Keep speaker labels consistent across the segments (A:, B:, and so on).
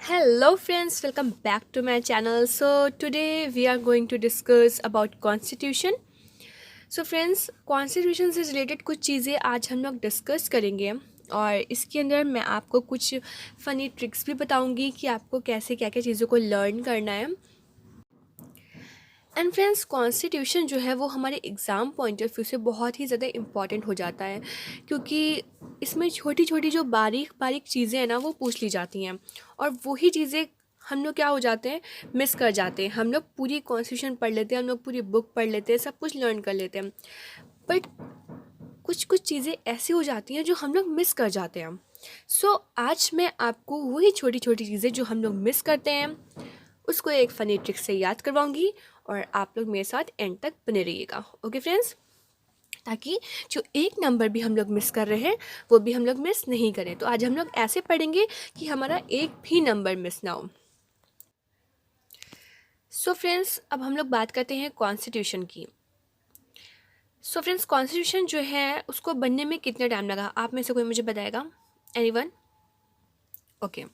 A: Hello friends, welcome back to my channel. So today we are going to discuss about constitution. So friends, constitution से related कुछ चीज़ें आज हम लोग discuss करेंगे और इसके अंदर मैं आपको कुछ फ़नी ट्रिक्स भी बताऊंगी कि आपको कैसे क्या क्या चीज़ों को लर्न करना है। एंड फ्रेंड्स, कॉन्स्टिट्यूशन जो है वो हमारे एग्ज़ाम पॉइंट ऑफ व्यू से बहुत ही ज़्यादा इम्पॉर्टेंट हो जाता है, क्योंकि इसमें छोटी छोटी जो बारीक बारीक चीज़ें हैं ना वो पूछ ली जाती हैं और वही चीज़ें हम लोग क्या हो जाते हैं, मिस कर जाते हैं। हम लोग पूरी कॉन्स्टिट्यूशन पढ़ लेते हैं, हम लोग पूरी बुक पढ़ लेते हैं, सब कुछ लर्न कर लेते हैं, बट कुछ कुछ चीज़ें ऐसी हो जाती हैं जो हम लोग मिस कर जाते हैं। सो आज मैं आपको वही छोटी छोटी चीज़ें जो हम लोग मिस करते हैं उसको एक फ़नी ट्रिक से याद करवाऊंगी और आप लोग मेरे साथ एंड तक बने रहिएगा। ओके फ्रेंड्स, ताकि जो एक नंबर भी हम लोग मिस कर रहे हैं वो भी हम लोग मिस नहीं करें। तो आज हम लोग ऐसे पढ़ेंगे कि हमारा एक भी नंबर मिस ना हो। सो फ्रेंड्स, अब हम लोग बात करते हैं कॉन्स्टिट्यूशन की। सो फ्रेंड्स, कॉन्स्टिट्यूशन जो है उसको बनने में कितना टाइम लगा, आप में से कोई मुझे बताएगा? एनीवन? ओके।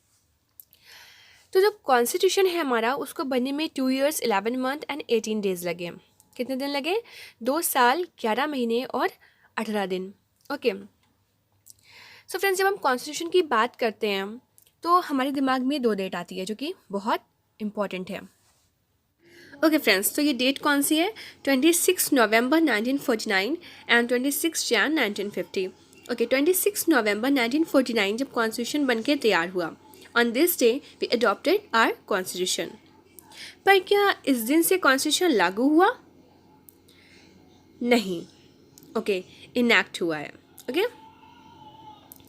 A: तो जो कॉन्स्टिट्यूशन है हमारा उसको बनने में 2 years 11 month एंड 18 days लगे। कितने दिन लगे? 2 साल 11 महीने और 18 दिन। ओके। सो फ्रेंड्स, जब हम कॉन्स्टिट्यूशन की बात करते हैं तो हमारे दिमाग में 2 डेट आती है जो कि बहुत इम्पॉर्टेंट है। ओके फ्रेंड्स, तो ये डेट कौन सी है? 26 नवंबर 1949 एंड 26 जैन 1950। ओके, 26 नवंबर 1949 जब कॉन्स्टिट्यूशन बन के तैयार हुआ। On this day we adopted our constitution. पर क्या इस दिन से कॉन्स्टिट्यूशन लागू हुआ? नहीं। ओके, इनैक्ट हुआ है। ओके,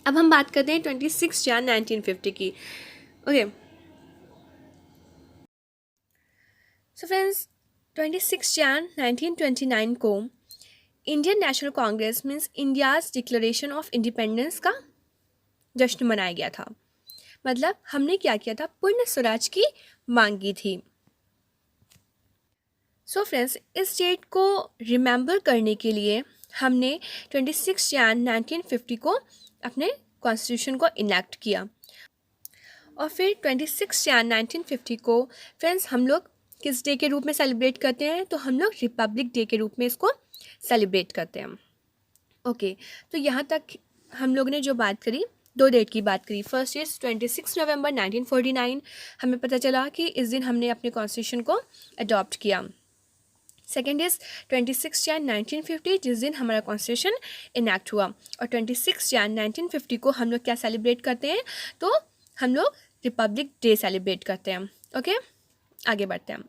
A: अब हम बात करते हैं 26 जैन 1950 की। ओके, सो फ्रेंड्स, 26 जैन 1929 को Indian national Congress means India's declaration of independence का जश्न मनाया गया था। मतलब हमने क्या किया था, पूर्ण स्वराज की मांग की थी। सो फ्रेंड्स, इस डेट को रिमेंबर करने के लिए हमने 26 जैन 1950 को अपने कॉन्स्टिट्यूशन को इनैक्ट किया और फिर 26 जैन 1950 को फ्रेंड्स हम लोग किस डे के रूप में सेलिब्रेट करते हैं? तो हम लोग रिपब्लिक डे के रूप में इसको सेलिब्रेट करते हैं। ओके, तो यहाँ तक हम लोग ने जो बात करी, 2 डेट की बात करी। फर्स्ट इज 26 नवंबर 1949, हमें पता चला कि इस दिन हमने अपने कॉन्स्टिट्यूशन को अडॉप्ट किया। सेकेंड इज 26 जैन 1950 जिस दिन हमारा कॉन्स्टिट्यूशन इनैक्ट हुआ। और 26 जैन 1950 को हम लोग क्या सेलिब्रेट करते हैं? तो हम लोग रिपब्लिक डे सेलिब्रेट करते हैं। ओके, आगे बढ़ते हैं।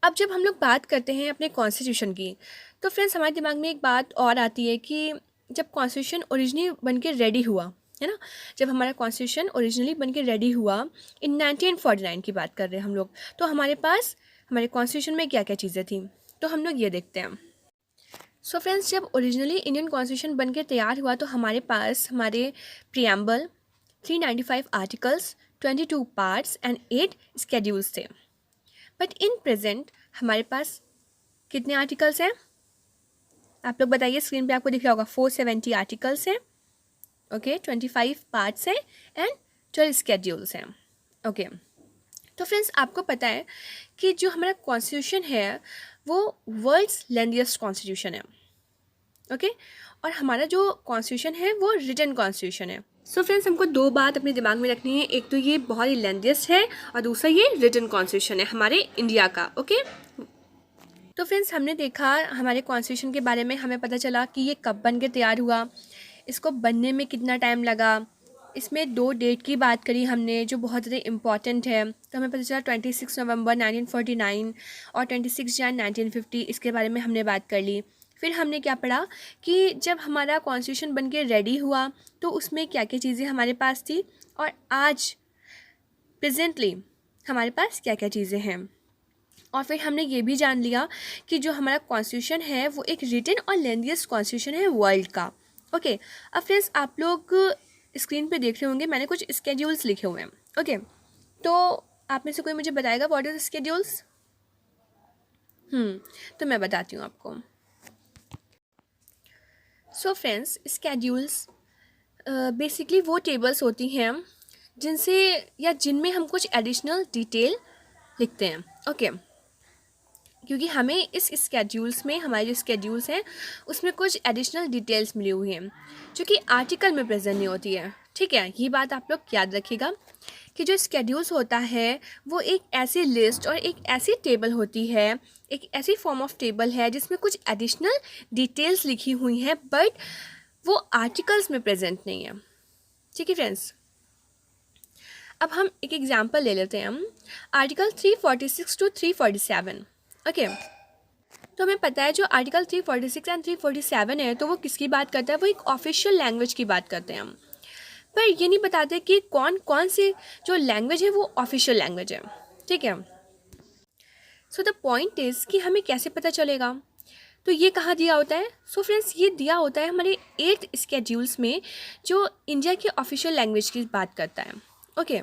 A: अब जब हम लोग बात करते हैं अपने कॉन्स्टिट्यूशन की, तो फ्रेंड्स हमारे दिमाग में एक बात और आती है कि जब कॉन्स्टिट्यूशन ओरिजिनली बन के रेडी हुआ, है ना, जब हमारा कॉन्स्टिट्यूशन ओरिजिनली बन के रेडी हुआ इन 1949 की बात कर रहे हैं हम लोग, तो हमारे पास हमारे कॉन्स्टिट्यूशन में क्या क्या चीज़ें थी, तो हम लोग ये देखते हैं। सो फ्रेंड्स, जब ओरिजिनली इंडियन कॉन्स्टिट्यूशन बन के तैयार हुआ तो हमारे पास हमारे preamble, 395 articles, 22 parts and 8 schedules थे। बट इन प्रेजेंट हमारे पास कितने आर्टिकल्स हैं? आप लोग बताइए, स्क्रीन पे आपको दिख रहा होगा 470 आर्टिकल्स हैं। ओके, 25 पार्ट्स हैं एंड 12 स्केड्यूल्स हैं। ओके, तो फ्रेंड्स आपको पता है कि जो हमारा कॉन्स्टिट्यूशन है वो वर्ल्ड्स लेंथीएस्ट कॉन्स्टिट्यूशन है। ओके, और हमारा जो कॉन्स्टिट्यूशन है वो रिटन कॉन्स्टिट्यूशन है। सो फ्रेंड्स, हमको 2 बात अपने दिमाग में रखनी है, एक तो ये बहुत ही लेंथीएस्ट है और दूसरा ये रिटन कॉन्स्टिट्यूशन है हमारे इंडिया का। ओके, तो फ्रेंड्स हमने देखा हमारे कॉन्स्टिट्यूशन के बारे में, हमें पता चला कि ये कब बन के तैयार हुआ, इसको बनने में कितना टाइम लगा। इसमें 2 डेट की बात करी हमने जो बहुत ज़्यादा इम्पॉर्टेंट है, तो हमें पता चला 26 नवंबर 1949 और 26 जैन 1950, इसके बारे में हमने बात कर ली। फिर हमने क्या पढ़ा कि जब हमारा कॉन्स्टिट्यूशन बन के रेडी हुआ तो उसमें क्या क्या चीज़ें हमारे पास थी और आज प्रेजेंटली हमारे पास क्या क्या चीज़ें हैं। और फिर हमने ये भी जान लिया कि जो हमारा कॉन्स्टिट्यूशन है वो एक रिटन और लेंथीएस्ट कॉन्स्टिट्यूशन है वर्ल्ड का। ओके, अब फ्रेंड्स आप लोग स्क्रीन पे देख रहे होंगे मैंने कुछ स्केड्यूल्स लिखे हुए हैं। ओके, तो आप में से कोई मुझे बताएगा व्हाट इज स्केड्यूल्स? तो मैं बताती हूँ आपको। सो फ्रेंड्स, स्केड्यूल्स बेसिकली वो टेबल्स होती हैं जिनसे या जिनमें हम कुछ एडिशनल डिटेल लिखते हैं। ओके, क्योंकि हमें इस स्केड्यूल्स में, हमारे जो स्केड्यूल्स हैं उसमें कुछ एडिशनल डिटेल्स मिली हुई हैं जो कि आर्टिकल में प्रेजेंट नहीं होती है। ठीक है, ये बात आप लोग याद रखिएगा कि जो स्केड्यूल्स होता है वो एक ऐसी लिस्ट और एक ऐसी टेबल होती है, एक ऐसी फॉर्म ऑफ टेबल है जिसमें कुछ एडिशनल डिटेल्स लिखी हुई हैं, बट वो आर्टिकल्स में प्रेजेंट नहीं है। ठीक है फ्रेंड्स, अब हम एक एग्जांपल ले लेते हैं। हम आर्टिकल 346 टू 347। ओके, तो हमें पता है जो आर्टिकल 346 एंड 347 है तो वो किसकी बात करता है, वो एक ऑफिशियल लैंग्वेज की बात करते हैं हम। पर ये नहीं बताते कि कौन कौन सी जो लैंग्वेज है वो ऑफिशियल लैंग्वेज है। ठीक है, सो द पॉइंट इज़ कि हमें कैसे पता चलेगा, तो ये कहाँ दिया होता है। सो फ्रेंड्स, ये दिया होता है हमारे 8th स्केड्यूल्स में जो इंडिया की ऑफिशियल लैंग्वेज की बात करता है। ओके,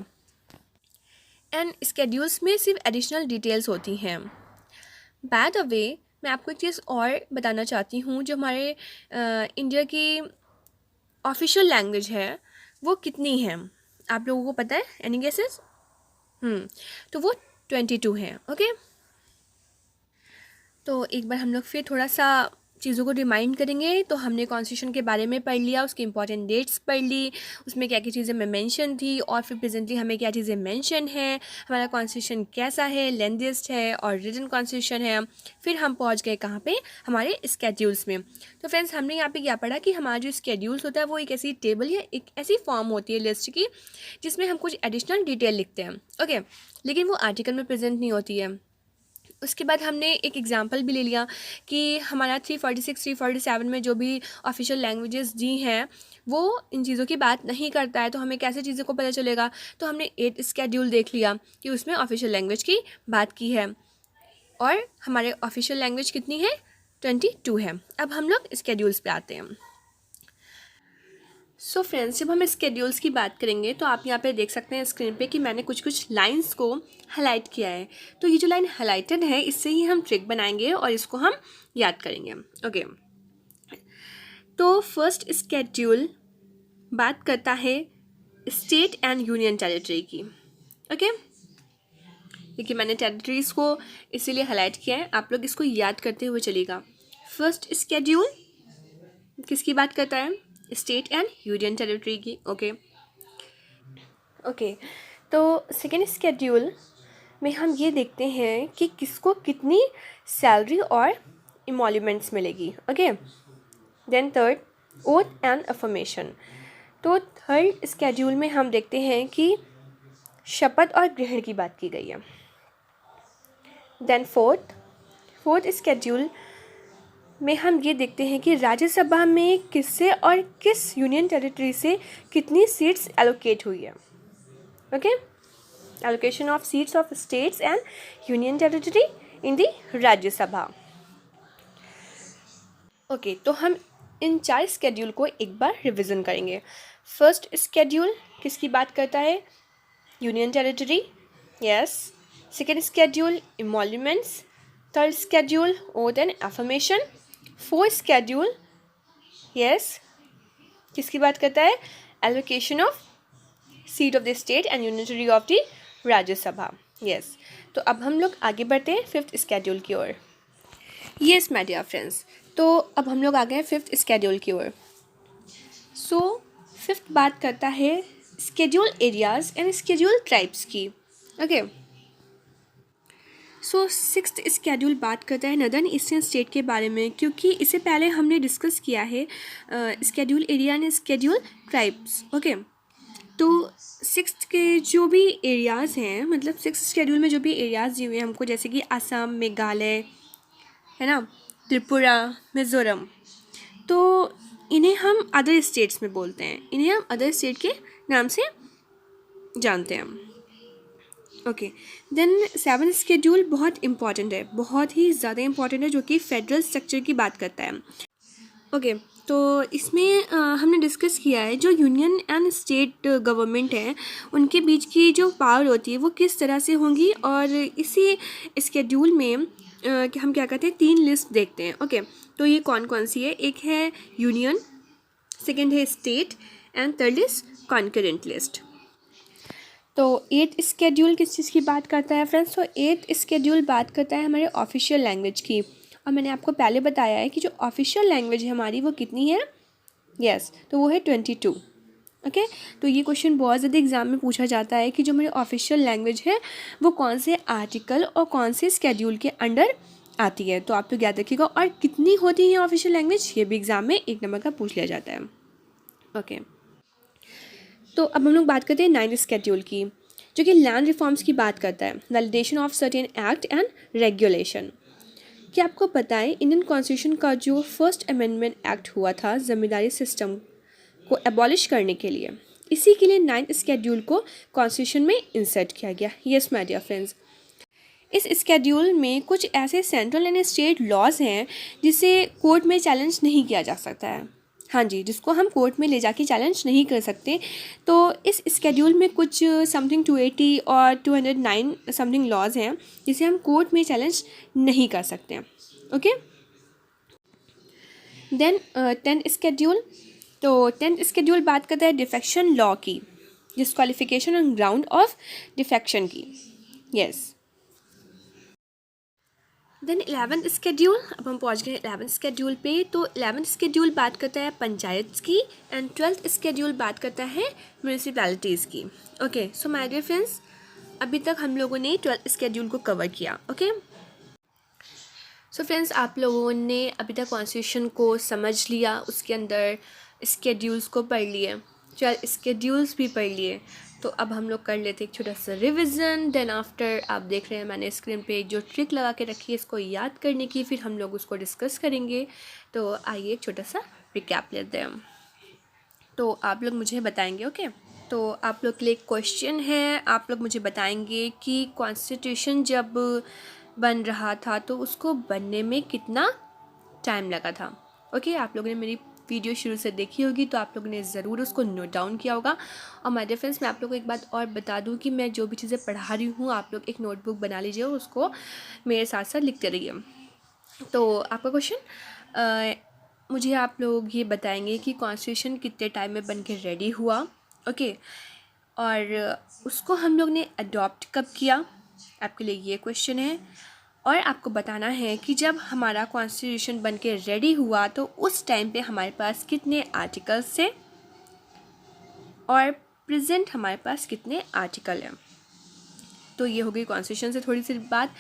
A: एंड स्केड्यूल्स में सिर्फ एडिशनल डिटेल्स होती हैं। बाय द वे, मैं आपको एक चीज़ और बताना चाहती हूँ, जो हमारे इंडिया की ऑफिशियल लैंग्वेज है वो कितनी है, आप लोगों को पता है? Any guesses? तो वो 22 है। ओके, तो एक बार हम लोग फिर थोड़ा सा चीज़ों को रिमाइंड करेंगे। तो हमने कॉन्स्टिट्यूशन के बारे में पढ़ लिया, उसकी इंपॉर्टेंट डेट्स पढ़ ली, उसमें क्या क्या चीज़ें मैं मेंशन थी, और फिर प्रेजेंटली हमें क्या चीज़ें मेंशन है, हमारा कॉन्स्टिट्यूशन कैसा है, लेंथीएस्ट है और रिटन कॉन्स्टिट्यूशन है। फिर हम पहुंच गए कहाँ पे, हमारे स्केड्यूल्स में। तो फ्रेंड्स, हमने यहाँ पे क्या पढ़ा कि हमारा जो स्केड्यूल्स होता है वो एक ऐसी टेबल या एक ऐसी फॉर्म होती है लिस्ट की जिसमें हम कुछ एडिशनल डिटेल लिखते हैं। ओके, लेकिन वो आर्टिकल में प्रेजेंट नहीं होती है। उसके बाद हमने एक एग्जांपल भी ले लिया कि हमारा 346 347 में जो भी ऑफिशियल लैंग्वेजेस दी हैं वो इन चीज़ों की बात नहीं करता है, तो हमें कैसे चीज़ों को पता चलेगा। तो हमने 8 स्केड्यूल देख लिया कि उसमें ऑफिशियल लैंग्वेज की बात की है, और हमारे ऑफिशियल लैंग्वेज कितनी है, 22 है। अब हम लोग स्केड्यूल्स पे आते हैं। सो फ्रेंड्स, जब हम स्केड्यूल्स की बात करेंगे तो आप यहाँ पे देख सकते हैं स्क्रीन पे कि मैंने कुछ कुछ लाइंस को हाईलाइट किया है। तो ये जो लाइन हाईलाइटेड है इससे ही हम ट्रिक बनाएंगे और इसको हम याद करेंगे। ओके, तो फर्स्ट स्केड्यूल बात करता है स्टेट एंड यूनियन टेरिटरी की। ओके, देखिए मैंने टेरिटरीज़ को इसीलिए हाईलाइट किया है, आप लोग इसको याद करते हुए चलिएगा। फर्स्ट स्केड्यूल किसकी बात करता है, स्टेट एंड यूनियन टेरिटरी की। ओके, तो सेकेंड स्केड्यूल में हम ये देखते हैं कि किसको कितनी सैलरी और इमोल्यूमेंट्स मिलेगी। Okay, then third, oath and affirmation. तो थर्ड स्केड्यूल में हम देखते हैं कि शपथ और ग्रहण की बात की गई है। देन फोर्थ स्केड्यूल में हम ये देखते हैं कि राज्यसभा में किससे और किस यूनियन टेरिटरी से कितनी सीट्स एलोकेट हुई है। Okay, allocation of seats of states and union territory in the Rajya Sabha. Okay, तो हम इन 4 स्केड्यूल को एक बार रिवीजन करेंगे। फर्स्ट स्केड्यूल किसकी बात करता है, union territory, yes. Second schedule emoluments. Third schedule oath and affirmation. Fourth schedule, yes, किसकी बात करता है, allocation of seat of the state and unitary of the Rajya Sabha, yes. तो अब हम लोग आगे बढ़ते हैं फिफ्थ स्केड्यूल की ओर। यस माय डियर फ्रेंड्स, तो अब हम लोग आ गए फिफ्थ स्केड्यूल की ओर। सो फिफ्थ बात करता है schedule areas and schedule tribes की। ओके, सो सिक्स्थ स्केड्यूल बात करता है नदर्न ईस्टर्न स्टेट के बारे में, क्योंकि इससे पहले हमने डिस्कस किया है schedule area and schedule tribes. Okay, तो सिक्स्थ के जो भी एरियाज़ हैं, मतलब सिक्स्थ स्केड्यूल में जो भी एरियाज़ दिए हुए हैं हमको, जैसे कि असम, मेघालय है ना, त्रिपुरा, मिज़ोरम, तो इन्हें हम अदर स्टेट्स में बोलते हैं, इन्हें हम अदर स्टेट के नाम से जानते हैं। ओके, देन सेवन्थ स्केड्यूल बहुत इंपॉर्टेंट है, बहुत ही ज़्यादा इंपॉर्टेंट है, जो कि फेडरल स्ट्रक्चर की बात करता है। ओके, तो इसमें हमने डिस्कस किया है जो यूनियन एंड स्टेट गवर्नमेंट है उनके बीच की जो पावर होती है वो किस तरह से होंगी, और इसी स्केड्यूल में हम क्या कहते हैं, 3 लिस्ट देखते हैं। ओके, तो ये कौन कौन सी है, एक है यूनियन, सेकेंड है state and third is concurrent list. तो 8th स्केड्यूल किस चीज़ की बात करता है फ्रेंड्स? तो 8th स्केड्यूल बात करता है हमारे ऑफिशियल लैंग्वेज की, और मैंने आपको पहले बताया है कि जो ऑफिशियल लैंग्वेज है हमारी वो कितनी है? यस, तो वो है 22। ओके, तो ये क्वेश्चन बहुत ज़्यादा एग्जाम में पूछा जाता है कि जो हमारी ऑफिशियल लैंग्वेज है वो कौन से आर्टिकल और कौन से स्केड्यूल के अंडर आती है। तो आप लोग याद रखिएगा, और कितनी होती है ऑफिशियल लैंग्वेज, ये भी एग्जाम में 1 नंबर का पूछ लिया जाता है। ओके, तो अब हम लोग बात करते हैं 9th स्केड्यूल की, जो कि लैंड रिफॉर्म्स की बात करता है, validation of certain act and regulation. क्या आपको पता है इंडियन कॉन्स्टिट्यूशन का जो फर्स्ट अमेंडमेंट एक्ट हुआ था जमींदारी सिस्टम को एबॉलिश करने के लिए, इसी के लिए 9th स्केड्यूल को कॉन्स्टिट्यूशन में इंसर्ट किया गया। यस माय डियर फ्रेंड्स, इस स्केड्यूल में कुछ ऐसे सेंट्रल एंड स्टेट लॉज हैं जिसे कोर्ट में चैलेंज नहीं किया जा सकता है। हाँ जी, जिसको हम कोर्ट में ले जाके चैलेंज नहीं कर सकते। तो इस स्केड्यूल में कुछ समथिंग 280 और 209 समथिंग लॉज हैं जिसे हम कोर्ट में चैलेंज नहीं कर सकते। Okay, then 10th schedule. तो 10th स्केड्यूल बात करता है डिफेक्शन लॉ की, disqualification on ground of defection की। Yes, then 11th schedule. अब हम पहुंच गए 11th स्केड्यूल पे। तो 11th स्केड्यूल बात करता है पंचायत की, एंड 12th स्केड्यूल बात करता है म्यूनिसिपैलिटीज़ की। Okay, so my dear friends, अभी तक हम लोगों ने 12th स्केड्यूल को कवर किया। ओके, सो फ्रेंड्स, आप लोगों ने अभी तक कॉन्स्टिट्यूशन को समझ लिया, उसके अंदर स्केड्यूल्स को पढ़ लिए, 12 स्केड्यूल्स भी पढ़ लिए। तो अब हम लोग कर लेते एक छोटा सा रिवीजन। देन आफ्टर आप देख रहे हैं मैंने स्क्रीन पे जो ट्रिक लगा के रखी है इसको याद करने की, फिर हम लोग उसको डिस्कस करेंगे। तो आइए एक छोटा सा रिकैप लेते हैं। तो आप लोग मुझे बताएंगे। ओके, तो आप लोग के लिए क्वेश्चन है, आप लोग मुझे बताएंगे कि कॉन्स्टिट्यूशन जब बन रहा था तो उसको बनने में कितना टाइम लगा था। ओके, आप लोगों ने मेरी वीडियो शुरू से देखी होगी तो आप लोगों ने ज़रूर उसको नोट डाउन किया होगा। और माय डियर फ्रेंड्स, मैं आप लोगों को एक बात और बता दूं कि मैं जो भी चीज़ें पढ़ा रही हूँ आप लोग एक नोटबुक बना लीजिए और उसको मेरे साथ साथ लिखते रहिए। तो आपका क्वेश्चन, मुझे आप लोग ये बताएंगे कि कॉन्स्टिट्यूशन कितने टाइम में बन के रेडी हुआ। ओके, और उसको हम लोग ने अडॉप्ट कब किया, आपके लिए ये क्वेश्चन है। और आपको बताना है कि जब हमारा कॉन्स्टिट्यूशन बन के रेडी हुआ तो उस टाइम पे हमारे पास कितने आर्टिकल्स थे और प्रेजेंट हमारे पास कितने आर्टिकल हैं। तो ये हो गई कॉन्स्टिट्यूशन से थोड़ी सी बात।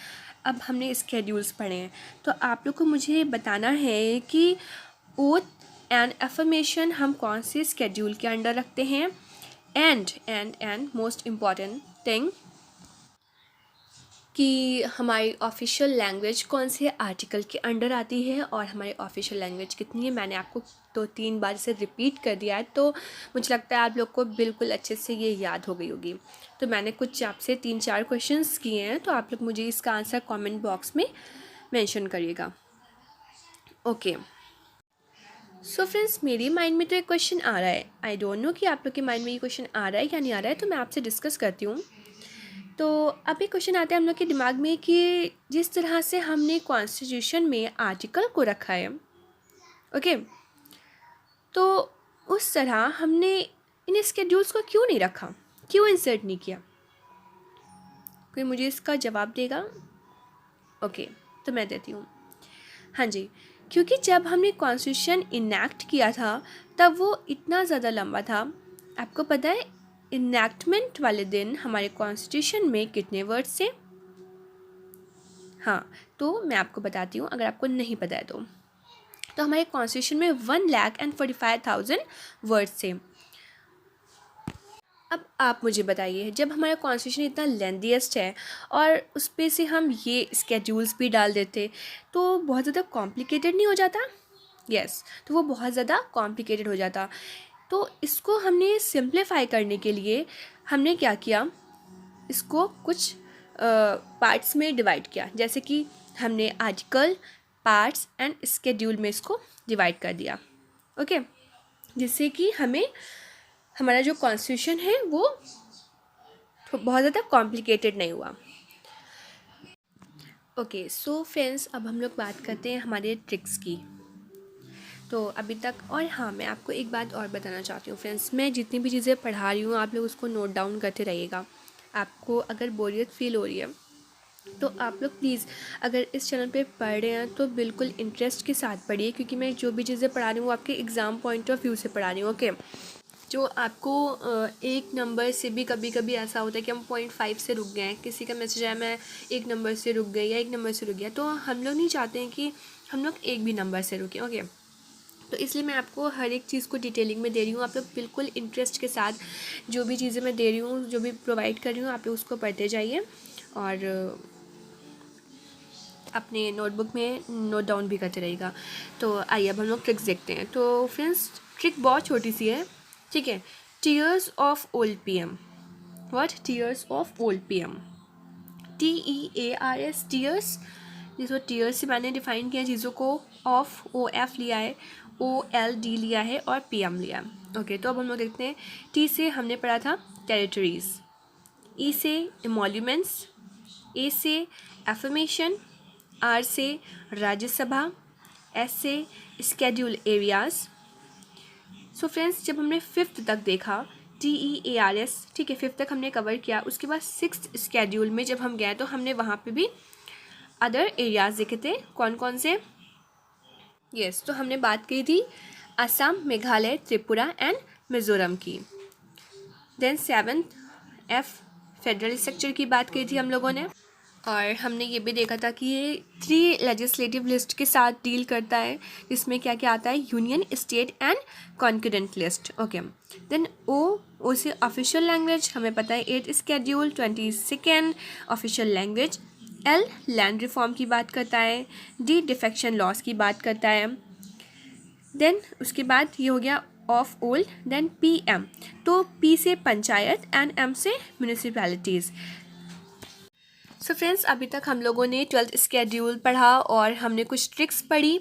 A: अब हमने स्केड्यूल्स पढ़े हैं, तो आप लोग को मुझे बताना है कि ओथ एंड अफर्मेशन हम कौन से स्केड्यूल के अंडर रखते हैं। एंड मोस्ट इम्पॉर्टेंट थिंग कि हमारी ऑफिशियल लैंग्वेज कौन से आर्टिकल के अंडर आती है और हमारी ऑफिशियल लैंग्वेज कितनी है। मैंने आपको 2-3 बार इसे रिपीट कर दिया है, तो मुझे लगता है आप लोग को बिल्कुल अच्छे से ये याद हो गई होगी। तो मैंने कुछ आपसे 3-4 क्वेश्चंस किए हैं, तो आप लोग मुझे इसका आंसर कमेंट बॉक्स में मेंशन करिएगा। ओके, सो फ्रेंड्स, मेरे माइंड में तो एक क्वेश्चन आ रहा है, आई डोंट नो कि आप लोग के माइंड में ये क्वेश्चन आ रहा है या नहीं आ रहा है, तो मैं आपसे डिस्कस करती हूँ। तो अभी क्वेश्चन आता है हम लोग के दिमाग में कि जिस तरह से हमने कॉन्स्टिट्यूशन में आर्टिकल को रखा है, ओके, तो उस तरह हमने इन स्केड्यूल्स को क्यों नहीं रखा, क्यों इंसर्ट नहीं किया? कोई मुझे इसका जवाब देगा? ओके, तो मैं देती हूँ। हाँ जी, क्योंकि जब हमने कॉन्स्टिट्यूशन इनैक्ट किया था तब वो इतना ज़्यादा लंबा था। आपको पता है इनैक्टमेंट वाले दिन हमारे कॉन्स्टिट्यूशन में कितने वर्ड्स थे? हाँ, तो मैं आपको बताती हूँ अगर आपको नहीं पता है तो हमारे कॉन्स्टिट्यूशन में 1,45,000 वर्ड्स थे। अब आप मुझे बताइए, जब हमारा कॉन्स्टिट्यूशन इतना लेंथीएस्ट है और उस पर से हम ये स्केड्यूल्स भी डाल देते तो बहुत ज़्यादा कॉम्प्लिकेटेड नहीं हो जाता? यस, तो वो बहुत ज़्यादा कॉम्प्लिकेटेड हो जाता। तो इसको हमने सिंप्लीफाई करने के लिए हमने क्या किया, इसको कुछ पार्ट्स में डिवाइड किया। जैसे कि हमने आर्टिकल, पार्ट्स एंड स्केड्यूल में इसको डिवाइड कर दिया। ओके, जिससे कि हमें हमारा जो कॉन्स्टिट्यूशन है वो बहुत ज़्यादा कॉम्प्लिकेटेड नहीं हुआ। ओके, सो फ्रेंड्स, अब हम लोग बात करते हैं हमारे ट्रिक्स की। तो अभी तक, और हाँ, मैं आपको एक बात और बताना चाहती हूँ फ्रेंड्स, मैं जितनी भी चीज़ें पढ़ा रही हूँ आप लोग उसको नोट डाउन करते रहिएगा। आपको अगर बोरियत फील हो रही है तो आप लोग प्लीज़ अगर इस चैनल पे पढ़ रहे हैं तो बिल्कुल इंटरेस्ट के साथ पढ़िए, क्योंकि मैं जो भी चीज़ें पढ़ा रही हूँ वो आपके एग्ज़ाम पॉइंट ऑफ व्यू से पढ़ा रही हूँ। ओके, जो आपको एक नंबर से भी कभी कभी ऐसा होता है कि हम 0.5 से रुक गए हैं, किसी का मैसेज आया मैं एक नंबर से रुक गई या एक नंबर से रुक गया, तो हम लोग नहीं चाहते हैं कि हम लोग एक भी नंबर से रुकें। ओके, तो इसलिए मैं आपको हर एक चीज़ को डिटेलिंग में दे रही हूँ। आप लोग बिल्कुल इंटरेस्ट के साथ जो भी चीज़ें मैं दे रही हूँ, जो भी प्रोवाइड कर रही हूँ, आप लोग उसको पढ़ते जाइए और अपने नोटबुक में नोट डाउन भी करते रहिएगा। तो आइए अब हम लोग ट्रिक्स देखते हैं। तो फ्रेंड्स, ट्रिक बहुत छोटी सी है, ठीक है। Tears of old PM. What? Tears of old PM, TEARS, tears. जिसको टीयर्स से मैंने डिफाइन किया चीज़ों को, ऑफ OF लिया है, OLD लिया है और PM लिया है। ओके, तो अब हम लोग देखते हैं। T से हमने पढ़ा था टेरिटरीज, E से एमोल्यूमेंट्स, A से एफर्मेशन, R से राज्यसभा, S से स्केड्यूल एरियाज। सो फ्रेंड्स, जब हमने 5th तक देखा TEARS, ठीक है, 5th तक हमने कवर किया। उसके बाद 6th स्केड्यूल में जब हम गए तो हमने वहाँ पे भी अदर एरियाज देखे थे। कौन कौन से? यस, तो हमने बात की थी असम, मेघालय, त्रिपुरा एंड मिज़ोरम की। Then 7th F federal structure की बात की थी हम लोगों ने, और हमने ये भी देखा था कि ये 3 लेजिस्लेटिव लिस्ट के साथ डील करता है, जिसमें क्या क्या आता है? Union, state and concurrent list. Okay, then O से ऑफिशियल लैंग्वेज, हमें पता है 8th schedule 22nd official language. L land reform की बात करता है। D डिफेक्शन लॉस की बात करता है। देन उसके बाद ये हो गया ऑफ ओल्ड। देन PM, तो P से पंचायत एंड M से म्यूनिसिपैलिटीज़। सो फ्रेंड्स, अभी तक हम लोगों ने 12th स्केड्यूल पढ़ा और हमने कुछ ट्रिक्स पढ़ी।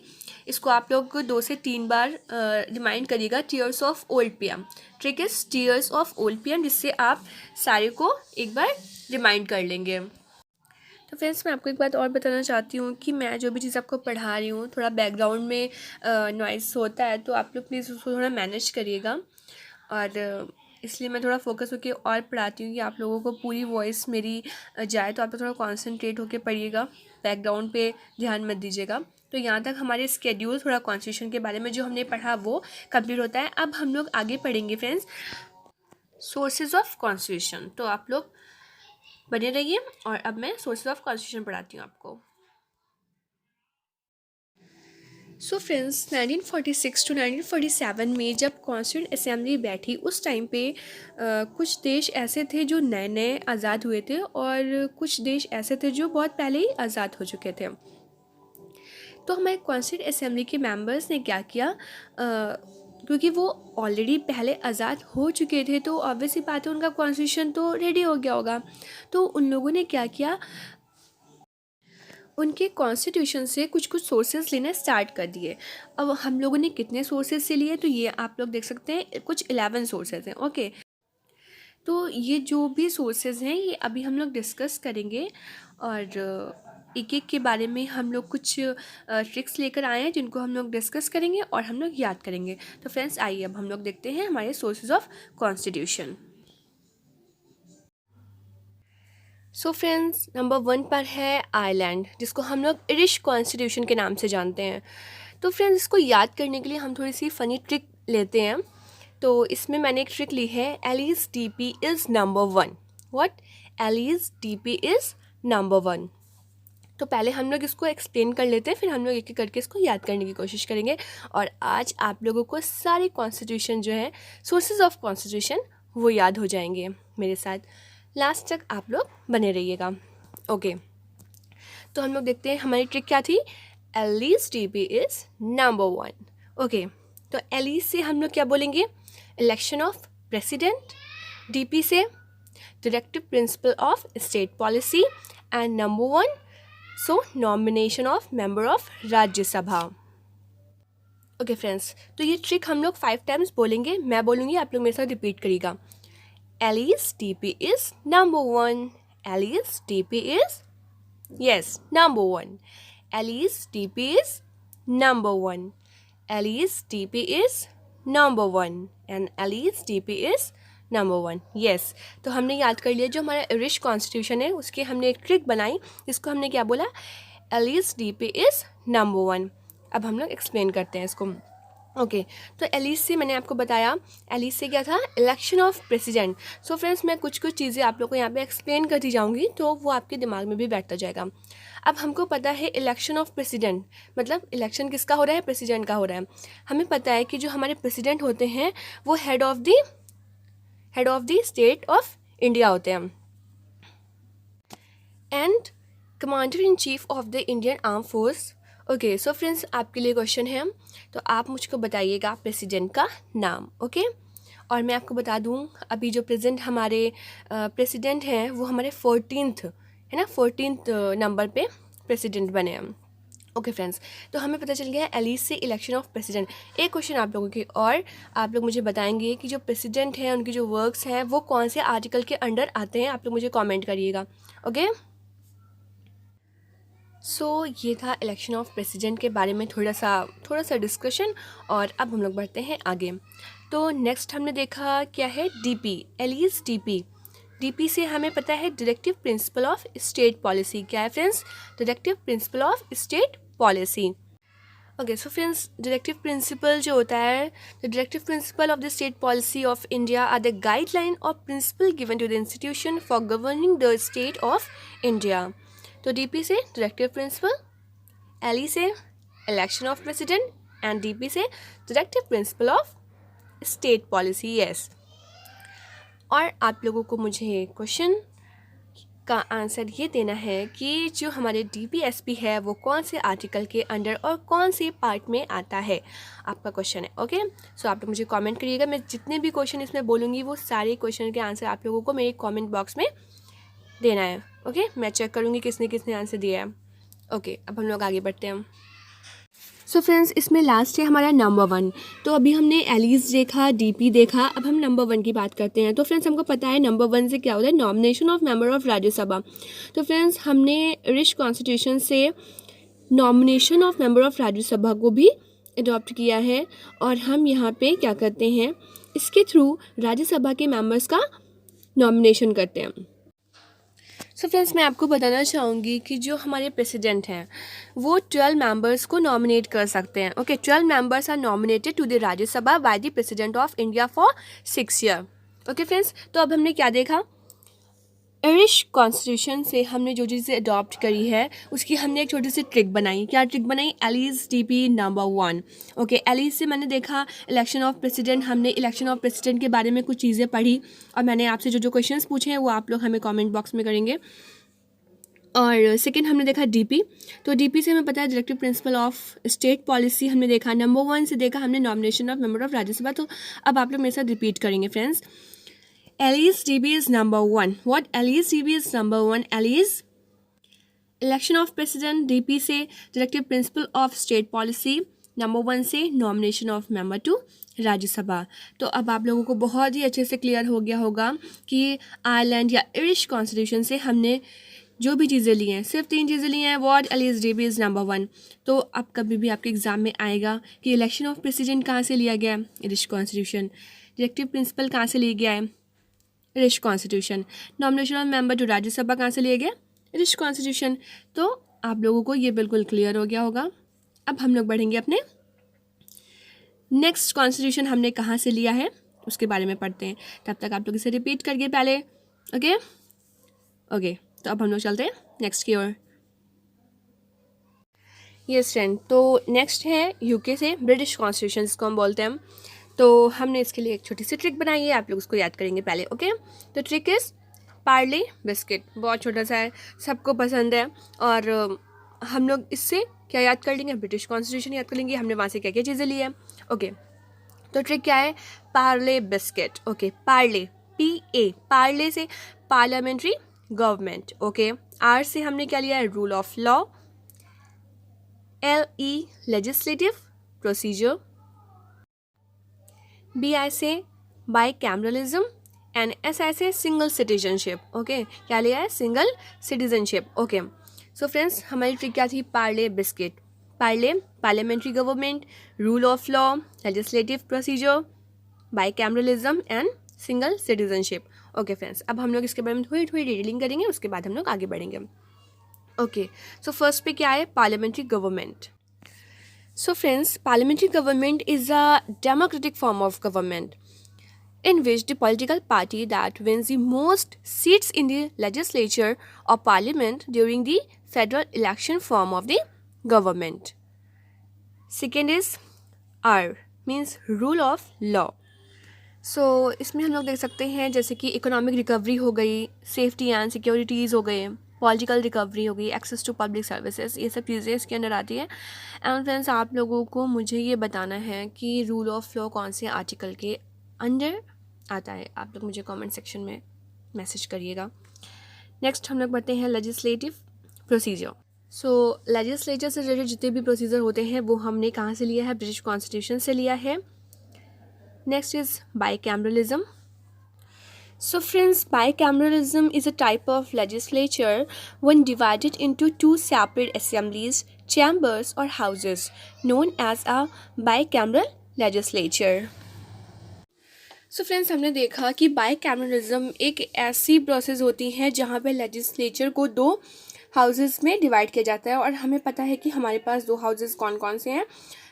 A: इसको आप लोग 2 से 3 बार रिमाइंड करिएगा। Tears of old PM, trick is tears of old PM, जिससे आप सारे को एक बार रिमाइंड कर लेंगे। तो फ्रेंड्स, मैं आपको एक बात और बताना चाहती हूँ कि मैं जो भी चीज़ आपको पढ़ा रही हूँ, थोड़ा बैकग्राउंड में नॉइज़ होता है, तो आप लोग प्लीज़ उसको थोड़ा मैनेज करिएगा। और इसलिए मैं थोड़ा फोकस होकर और पढ़ाती हूँ कि आप लोगों को पूरी वॉइस मेरी जाए, तो आप लोग थोड़ा कॉन्सेंट्रेट होकर पढ़िएगा, बैकग्राउंड पे ध्यान मत दीजिएगा। तो यहाँ तक हमारे स्केड्यूल, थोड़ा कॉन्स्टिट्यूशन के बारे में जो हमने पढ़ा वो कंप्लीट होता है। अब हम लोग आगे पढ़ेंगे फ्रेंड्स सोर्सेज ऑफ कॉन्स्टिट्यूशन। तो आप लोग बने रहिए और अब मैं सोर्सेज ऑफ कॉन्स्टिट्यूशन पढ़ाती हूँ आपको। सो फ्रेंड्स, 1946 टू 1947 में जब कॉन्स्टिट्यूंट असेंबली बैठी, उस टाइम पे कुछ देश ऐसे थे जो नए नए आज़ाद हुए थे और कुछ देश ऐसे थे जो बहुत पहले ही आज़ाद हो चुके थे। तो हमारे कॉन्स्टिट्यूंट असेंबली के मेंबर्स ने क्या किया, क्योंकि वो ऑलरेडी पहले आज़ाद हो चुके थे तो ऑब्वियस ही बात है उनका कॉन्स्टिट्यूशन तो रेडी हो गया होगा। तो उन लोगों ने क्या किया, उनके कॉन्स्टिट्यूशन से कुछ कुछ सोर्सेज लेना स्टार्ट कर दिए। अब हम लोगों ने कितने सोर्सेज से लिए, तो ये आप लोग देख सकते हैं, कुछ 11 सोर्सेज हैं। ओके, तो ये जो भी सोर्सेज हैं ये अभी हम लोग डिस्कस करेंगे और एक एक के बारे में हम लोग कुछ ट्रिक्स लेकर आए हैं जिनको हम लोग डिस्कस करेंगे और हम लोग याद करेंगे। तो फ्रेंड्स, आइए अब हम लोग देखते हैं हमारे sources of constitution. So friends, number 1 पर है आयरलैंड, जिसको हम लोग इरिश कॉन्स्टिट्यूशन के नाम से जानते हैं। तो फ्रेंड्स, इसको याद करने के लिए हम थोड़ी सी फ़नी ट्रिक लेते हैं। तो इसमें मैंने एक ट्रिक ली है, Alice DP is number 1। What? Alice DP is number 1। तो पहले हम लोग इसको एक्सप्लेन कर लेते हैं, फिर हम लोग एक एक करके इसको याद करने की कोशिश करेंगे। और आज आप लोगों को सारे कॉन्स्टिट्यूशन जो है, सोर्सेज ऑफ कॉन्स्टिट्यूशन, वो याद हो जाएंगे। मेरे साथ लास्ट तक आप लोग बने रहिएगा। ओके, तो हम लोग देखते हैं हमारी ट्रिक क्या थी। Alice DP is number 1। Okay, तो एलिस से हम लोग क्या बोलेंगे, इलेक्शन ऑफ प्रेसिडेंट। DP से directive principle of state policy and number 1 so nomination of member of Rajya Sabha. Okay friends, तो ये ट्रिक हम लोग 5 टाइम्स बोलेंगे, मैं बोलूँगी, आप लोग मेरे साथ रिपीट करिएगा। Alice DP is number 1. Alice DP is, yes, number 1. Alice DP is number 1. Alice DP is number 1. And Alice DP is number 1। Yes, तो हमने याद कर लिया जो हमारा आयरिश कॉन्स्टिट्यूशन है उसके हमने एक ट्रिक बनाई जिसको हमने क्या बोला, एलिस डीपी इज़ नंबर 1। अब हम लोग एक्सप्लेन करते हैं इसको। ओके, तो एलिस से मैंने आपको बताया, एलिस से क्या था, election of president. So friends, मैं कुछ चीज़ें आप लोग को यहाँ पे एक्सप्लेन करती जाऊँगी तो वो आपके दिमाग में भी बैठता जाएगा। अब हमको पता है इलेक्शन ऑफ प्रेसिडेंट मतलब इलेक्शन किसका हो रहा है, प्रेसिडेंट का हो रहा है। हमें पता है कि जो हमारे प्रेसिडेंट होते हैं वो head of the state of India होते हैं and commander in chief of the Indian arm force. Okay, so friends, आपके लिए क्वेश्चन है, तो आप मुझको बताइएगा प्रेसिडेंट का नाम। ओके, और मैं आपको बता दूं अभी जो प्रेजेंट हमारे प्रेसिडेंट हैं वो हमारे 14th है ना, 14th नंबर पे प्रेसिडेंट बने हैं। ओके फ्रेंड्स, तो हमें पता चल गया है एलिस से इलेक्शन ऑफ प्रेसिडेंट। एक क्वेश्चन आप लोगों की, और आप लोग मुझे बताएंगे कि जो प्रेसिडेंट हैं उनकी जो वर्क्स हैं वो कौन से आर्टिकल के अंडर आते हैं, आप लोग मुझे कमेंट करिएगा। ओके, सो ये था इलेक्शन ऑफ प्रेसिडेंट के बारे में थोड़ा सा डिस्कशन, और अब हम लोग बढ़ते हैं आगे। तो नेक्स्ट हमने देखा क्या है, डीपी, एलिस डीपी। डीपी से हमें पता है directive principle of state policy. क्या है friends, directive principle of state policy. Okay, so friends, directive principle जो होता है, the directive principle of the state policy of India are the guideline और principle given to the institution for governing the state of India. तो DP से directive principle, LE से election of president and DP से directive principle of state policy. Yes, और आप लोगों को मुझे क्वेश्चन का आंसर ये देना है कि जो हमारे डीपीएसपी है वो कौन से आर्टिकल के अंडर और कौन से पार्ट में आता है, आपका क्वेश्चन है। ओके, सो आप लोग मुझे कमेंट करिएगा, मैं जितने भी क्वेश्चन इसमें बोलूँगी वो सारे क्वेश्चन के आंसर आप लोगों को मेरे कमेंट बॉक्स में देना है। ओके, मैं चेक करूँगी किसने किसने आंसर दिया है। ओके, अब हम लोग आगे बढ़ते हैं। सो फ्रेंड्स, इसमें लास्ट है हमारा नंबर 1। तो अभी हमने एलिस देखा, डीपी देखा, अब हम नंबर 1 की बात करते हैं। तो फ्रेंड्स, हमको पता है नंबर 1 से क्या होता है, nomination of member of Rajya Sabha. तो फ्रेंड्स, हमने रिच कॉन्स्टिट्यूशन से nomination of member of Rajya Sabha को भी अडॉप्ट किया है, और हम यहाँ पे क्या करते हैं, इसके थ्रू राज्यसभा के मेंबर्स का नॉमिनेशन करते हैं। सो फ्रेंड्स, मैं आपको बताना चाहूँगी कि जो हमारे प्रेसिडेंट हैं वो 12 मेंबर्स को नॉमिनेट कर सकते हैं। Okay, 12 members are nominated to the Rajya Sabha by the president of India for 6 year. Okay friends, तो अब हमने क्या देखा, आयरिश कॉन्स्टिट्यूशन से हमने जो चीज़ें अडॉप्ट करी है उसकी हमने एक छोटी सी ट्रिक बनाई। क्या ट्रिक बनाई, Alice DP number 1। Okay, Alice से मैंने देखा इलेक्शन ऑफ प्रेसिडेंट, हमने इलेक्शन ऑफ प्रेसिडेंट के बारे में कुछ चीज़ें पढ़ी, और मैंने आपसे जो क्वेश्चंस पूछे हैं वो आप लोग हमें कमेंट बॉक्स में करेंगे। और सेकंड हमने देखा डीपी, तो डीपी से हमें पता है directive principle of state policy हमने देखा। नंबर 1 से देखा हमने nomination of member of Rajya Sabha. तो अब आप लोग मेरे साथ रिपीट करेंगे फ्रेंड्स, एलिस डीबी is number 1. What एलिस डीबी is number 1? एलिस इलेक्शन ऑफ प्रेसिडेंट, डीपी से directive principle of state policy, number 1 से nomination of member to Rajya Sabha. तो अब आप लोगों को बहुत ही अच्छे से क्लियर हो गया होगा कि आयरलैंड या आयरिश कॉन्स्टिट्यूशन से हमने जो भी चीज़ें ली हैं, सिर्फ 3 चीज़ें ली हैं। What, Alice DB is number 1। तो अब कभी भी आपके एग्जाम में आएगा कि इलेक्शन ऑफ प्रेसिडेंट कहाँ से लिया गया है, आयरिश कॉन्स्टिट्यूशन। डायरेक्टिव प्रिंसिपल कहाँ से लिया गया है, Irish constitution. Nomination of member to Rajya Sabha कहाँ से लिया गया, आयरिश कॉन्स्टिट्यूशन। तो आप लोगों को ये बिल्कुल क्लियर हो गया होगा। अब हम लोग बढ़ेंगे अपने नेक्स्ट कॉन्स्टिट्यूशन हमने कहाँ से लिया है उसके बारे में पढ़ते हैं। तब तक आप लोग इसे रिपीट करिए पहले। ओके ओके, तो अब हम लोग चलते हैं नेक्स्ट की ओर। यस फ्रेंड, तो नेक्स्ट है यूके से ब्रिटिश कॉन्स्टिट्यूशन जिसको हम बोलते हैं। तो हमने इसके लिए एक छोटी सी ट्रिक बनाई है, आप लोग उसको याद करेंगे पहले। ओके, तो ट्रिक इज़ पार्ले बिस्किट। बहुत छोटा सा है, सबको पसंद है, और हम लोग इससे क्या याद कर लेंगे, ब्रिटिश कॉन्स्टिट्यूशन याद कर लेंगे, हमने वहाँ से क्या क्या चीज़ें ली है। ओके, तो ट्रिक क्या है, Parle biscuit. Okay, Parle, PA, Parle से पार्लियामेंट्री गवर्नमेंट। ओके, R से हमने क्या लिया है, rule of law. LE legislative procedure. BI से बाई कैमरलिज्म। एंड SI से सिंगल सिटीजनशिप। ओके, क्या लिया है, single citizenship. Okay, so friends, हमारी ट्रिक क्या थी, Parle biscuit. Parle parliamentary government, rule of law, legislative procedure, by cameralism and single citizenship. Okay friends, अब हम लोग इसके बारे में थोड़ी थोड़ी डिटेलिंग करेंगे, उसके बाद हम लोग आगे बढ़ेंगे। ओके, सो फर्स्ट पे क्या है, parliamentary government. So friends, parliamentary government is a democratic form of government in which the political party that wins the most seats in the legislature or parliament during the federal election form of the government. Second is R, means rule of law. So इसमें हम लोग देख सकते हैं जैसे कि economic recovery हो गई, सेफ्टी एंड सिक्योरिटीज़ हो गए, पॉलिटिकल रिकवरी हो गई, एक्सेस टू पब्लिक सर्विसेज, ये सब चीज़ें इसके अंदर आती है। एंड फ्रेंड्स, आप लोगों को मुझे ये बताना है कि रूल ऑफ लॉ कौन से आर्टिकल के अंडर आता है। आप लोग मुझे कमेंट सेक्शन में मैसेज करिएगा। नेक्स्ट हम लोग बढ़ते हैं लेजिस्लेटिव प्रोसीजर। सो लेजिस्लेचर से रिलेटेड जितने भी प्रोसीजर होते हैं वो हमने कहाँ से लिया है, ब्रिटिश कॉन्स्टिट्यूशन से लिया है। Next is bicameralism. So friends, bicameralism is a type of legislature when divided into two separate assemblies, chambers or houses, known as a bicameral legislature. So friends, हमने देखा कि बाइकैमरलिज्म एक ऐसी प्रोसेस होती है जहाँ पे लेजिस्लेचर को दो हाउसेस में डिवाइड किया जाता है, और हमें पता है कि हमारे पास दो हाउसेस कौन कौन से हैं,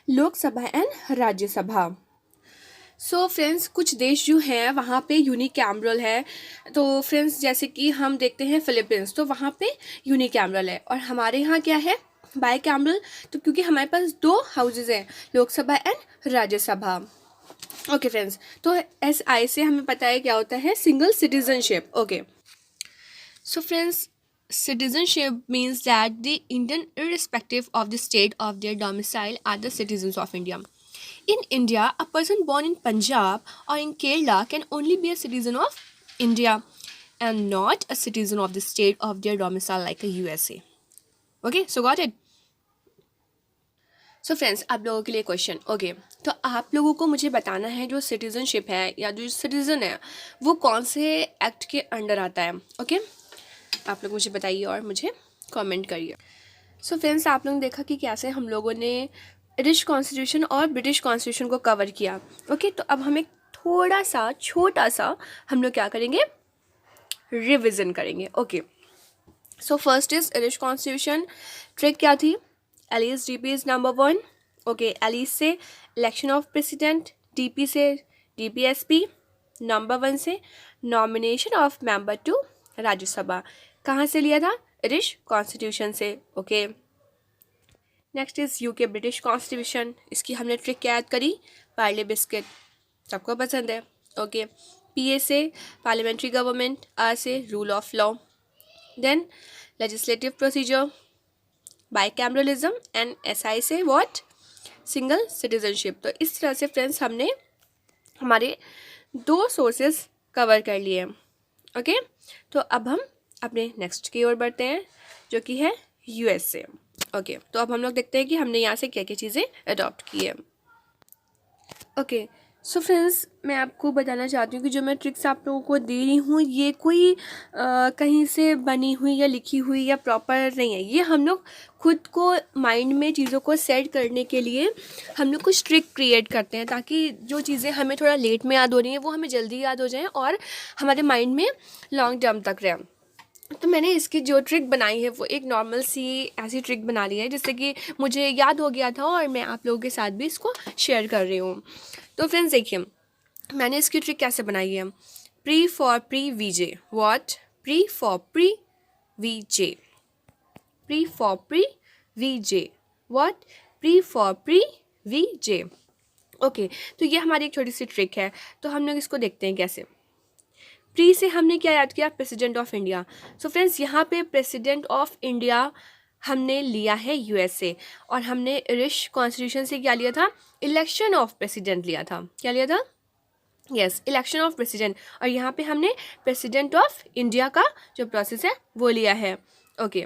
A: Lok Sabha and Rajya Sabha. So friends, कुछ देश जो हैं वहाँ पे यूनिकैमरल है। तो फ्रेंड्स, जैसे कि हम देखते हैं फिलीपींस, तो वहाँ पे यूनिकैमरल है, और हमारे यहाँ क्या है, बाइकैमरल। तो क्योंकि हमारे पास दो हाउसेस हैं, Lok Sabha and Rajya Sabha. Okay friends, तो SI से हमें पता है क्या होता है, single citizenship. Okay, so friends, citizenship means that the Indian, irrespective of the state of their domicile, are the citizens of India. In India, a person born in Punjab or in Kerala can only be a citizen of India and not a citizen of the state of their domicile like a USA. Okay, so got it? So friends, आप लोगों के लिए question. Okay, तो आप लोगों को मुझे बताना है जो सिटीजनशिप है या जो सिटीज़न है वो कौन से एक्ट के अंडर आता है। ओके, आप लोग मुझे बताइए और मुझे कमेंट करिए। सो फ्रेंड्स, आप लोगों ने देखा कि कैसे हम लोगों ने ब्रिटिश कॉन्स्टिट्यूशन और ब्रिटिश कॉन्स्टिट्यूशन को कवर किया। ओके, तो अब हम एक थोड़ा सा छोटा सा हम लोग क्या करेंगे, रिविज़न करेंगे। Okay, so first is British constitution. Trick क्या थी, Alice DP is number 1। Okay, Alice से इलेक्शन ऑफ प्रेसिडेंट, DP से DPSP, नंबर 1 से nomination of member to Rajya Sabha. कहाँ से लिया था, ब्रिटिश कॉन्स्टिट्यूशन से। Okay, next is UK British constitution. इसकी हमने ट्रिक क्या याद करी, पार्ले बिस्किट, सबको पसंद है। ओके, PA से पार्लियामेंट्री गवर्नमेंट, R से rule of law, then legislative procedure, bicameralism, and SI से व्हाट, सिंगल सिटीजनशिप। तो इस तरह से फ्रेंड्स हमने हमारे दो सोर्सेस कवर कर लिए। ओके, तो अब हम अपने नेक्स्ट की ओर बढ़ते हैं जो कि है USA। ओके, तो अब हम लोग देखते हैं कि हमने यहाँ से क्या क्या चीज़ें अडॉप्ट की है। ओके, सो फ्रेंड्स, मैं आपको बताना चाहती हूँ कि जो मैं ट्रिक्स आप लोगों को दे रही हूँ ये कोई कहीं से बनी हुई या लिखी हुई या प्रॉपर नहीं है। ये हम लोग खुद को माइंड में चीज़ों को सेट करने के लिए हम लोग कुछ ट्रिक क्रिएट करते हैं, ताकि जो चीज़ें हमें थोड़ा लेट में याद हो रही हैं वो हमें जल्दी याद हो जाएं और हमारे माइंड में लॉन्ग टर्म तक रहें। तो मैंने इसकी जो ट्रिक बनाई है वो एक नॉर्मल सी ऐसी ट्रिक बना ली है जिससे कि मुझे याद हो गया था और मैं आप लोगों के साथ भी इसको शेयर कर रही हूँ। तो फ्रेंड्स देखिए, मैंने इसकी ट्रिक कैसे बनाई है। Pre for pre VJ, what, pre for pre VJ, pre for pre VJ, what, pre for pre VJ. Okay, तो ये हमारी एक छोटी सी ट्रिक है। तो हम लोग इसको देखते हैं कैसे। प्री से हमने क्या याद किया, president of India. So friends, यहाँ पे प्रेसिडेंट ऑफ इंडिया हमने लिया है USA, और हमने ब्रिटिश कॉन्स्टिट्यूशन से क्या लिया था, इलेक्शन ऑफ प्रेसिडेंट लिया था। क्या लिया था, यस, इलेक्शन ऑफ प्रेसिडेंट। और यहाँ पे हमने प्रेसिडेंट ऑफ इंडिया का जो प्रोसेस है वो लिया है। ओके,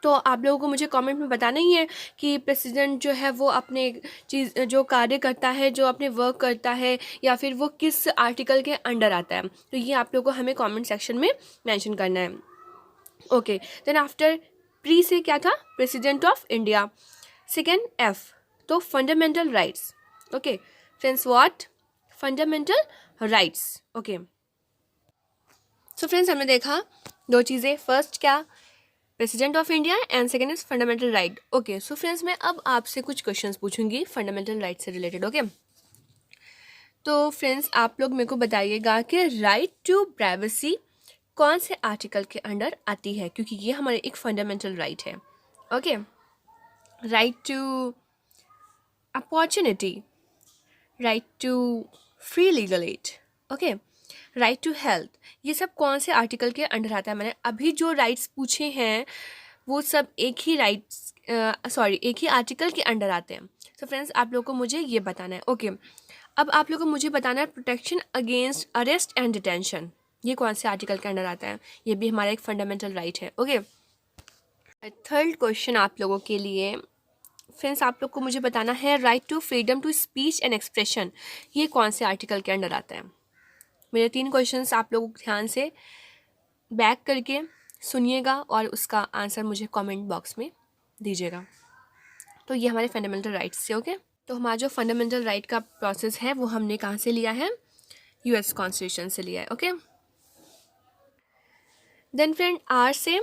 A: तो आप लोगों को मुझे कमेंट में बताना ही है कि प्रेसिडेंट जो है वो अपने चीज़ जो कार्य करता है, जो अपने वर्क करता है, या फिर वो किस आर्टिकल के अंडर आता है। तो ये आप लोगों को हमें कमेंट सेक्शन में मेंशन करना है। ओके, देन आफ्टर प्री से क्या था, president of India. Second F, तो fundamental rights. Okay friends, what, fundamental rights. Okay, so friends हमने देखा दो चीज़ें, फर्स्ट क्या, president of India, and second is fundamental right. Okay, so friends मैं अब आपसे कुछ क्वेश्चंस पूछूंगी फंडामेंटल राइट से रिलेटेड। ओके, तो फ्रेंड्स आप लोग मेरे को बताइएगा कि राइट टू प्राइवेसी कौन से आर्टिकल के अंडर आती है, क्योंकि ये हमारे एक फंडामेंटल राइट है। Okay, right to opportunity, right to free legal aid, okay, right to health, ये सब कौन से आर्टिकल के अंडर आता है। मैंने अभी जो राइट्स पूछे हैं वो सब एक ही एक ही आर्टिकल के अंडर आते हैं। सो फ्रेंड्स आप लोगों को मुझे ये बताना है। ओके, अब आप लोगों को मुझे बताना है protection against arrest and detention, ये कौन से आर्टिकल के अंडर आता है, ये भी हमारा एक फंडामेंटल राइट है। ओके, थर्ड क्वेश्चन आप लोगों के लिए फ्रेंड्स, आप लोग को मुझे बताना है right to freedom to speech and expression, ये कौन से आर्टिकल के अंडर आता है। मेरे 3 क्वेश्चंस आप लोग ध्यान से बैक करके सुनिएगा और उसका आंसर मुझे कमेंट बॉक्स में दीजिएगा। तो ये हमारे फंडामेंटल राइट्स से। ओके, तो हमारा जो फंडामेंटल राइट का प्रोसेस है वो हमने कहाँ से लिया है, यूएस कॉन्स्टिट्यूशन से लिया है। ओके, देन फ्रेंड आर से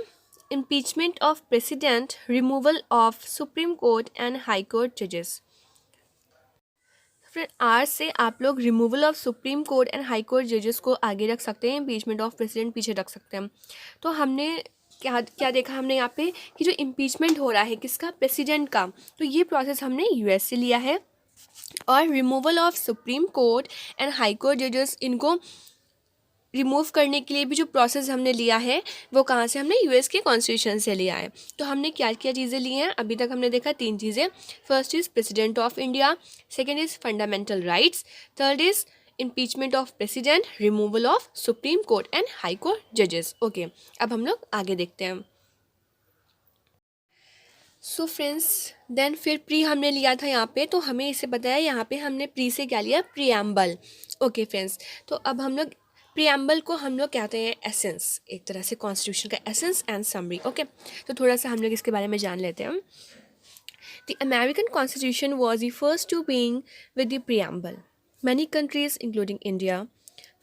A: impeachment of president, removal of supreme court and high court judges। Friend R से आप लोग removal of supreme court and high court जजेस को आगे रख सकते हैं, इम्पीचमेंट ऑफ प्रेसिडेंट पीछे रख सकते हैं। तो हमने क्या क्या देखा हमने यहाँ पे कि जो इम्पीचमेंट हो रहा है किसका, प्रेसिडेंट का, तो ये प्रोसेस हमने यूएस से लिया है। और removal of supreme court and high court जजेस, इनको रिमूव करने के लिए भी जो प्रोसेस हमने लिया है वो कहाँ से, हमने यूएस के कॉन्स्टिट्यूशन से लिया है। तो हमने क्या क्या चीज़ें ली हैं अभी तक, हमने देखा 3 चीज़ें। First is president of India, second is fundamental rights, third is impeachment of president, removal of supreme court and high court जजेस। ओके, अब हम लोग आगे देखते हैं। सो फ्रेंड्स देन फिर प्री हमने लिया था यहाँ पे, तो हमें इसे बताया यहाँ पे हमने प्री से क्या लिया, प्रीएम्बल। ओके फ्रेंड्स, तो अब हम लोग प्रीएम्बल को हम लोग कहते हैं एसेंस, एक तरह से कॉन्स्टिट्यूशन का एसेंस एंड समरी। ओके, तो थोड़ा सा हम लोग इसके बारे में जान लेते हैं। The American constitution was the first to being with the preamble. Many countries including India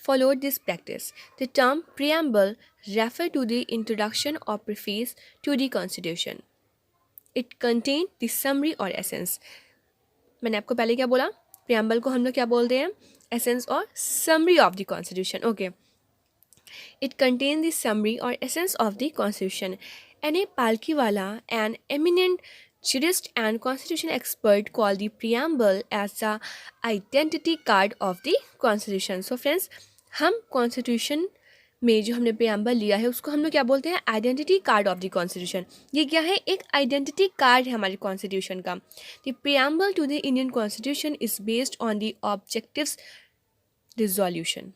A: followed this practice. The term preamble refer to the introduction or preface to the constitution. It contained the summary or essence. मैंने आपको पहले क्या बोला, preamble को हम लोग क्या बोलते हैं, एसेंस और summary of the constitution. Okay, it contain the summary और essence of the constitution. N.A. Palkiwala, an eminent jurist and constitution expert, called the preamble as the identity card of the constitution. So friends, हम constitution में जो हमने preamble लिया है उसको हम लोग क्या बोलते हैं, identity card of the constitution. ये क्या है, एक आइडेंटिटी कार्ड है हमारे कॉन्स्टिट्यूशन का। The preamble to the Indian constitution is based on the objectives resolution.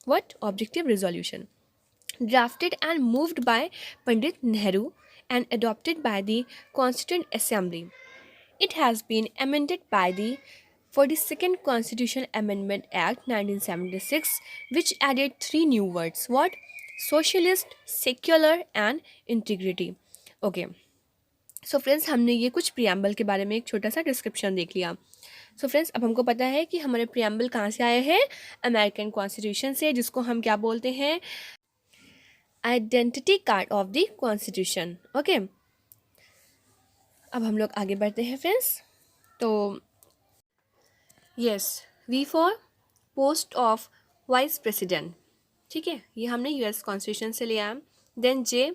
A: What, objective resolution, drafted and moved by Pandit Nehru and adopted by the Constituent Assembly. It has been amended by the 42nd Constitutional Amendment Act 1976, which added 3 new words. What? Socialist, secular and integrity. Okay. So friends हमने ये कुछ preamble के बारे में एक छोटा सा description देख लिया। सो फ्रेंड्स अब हमको पता है कि हमारे प्रियम्बल कहाँ से आए हैं, अमेरिकन कॉन्स्टिट्यूशन से, जिसको हम क्या बोलते हैं, identity card of the constitution. Okay, अब हम लोग आगे बढ़ते हैं फ्रेंड्स। तो yes, V for post of vice president, ठीक है, ये हमने यूएस कॉन्स्टिट्यूशन से लिया। Then J,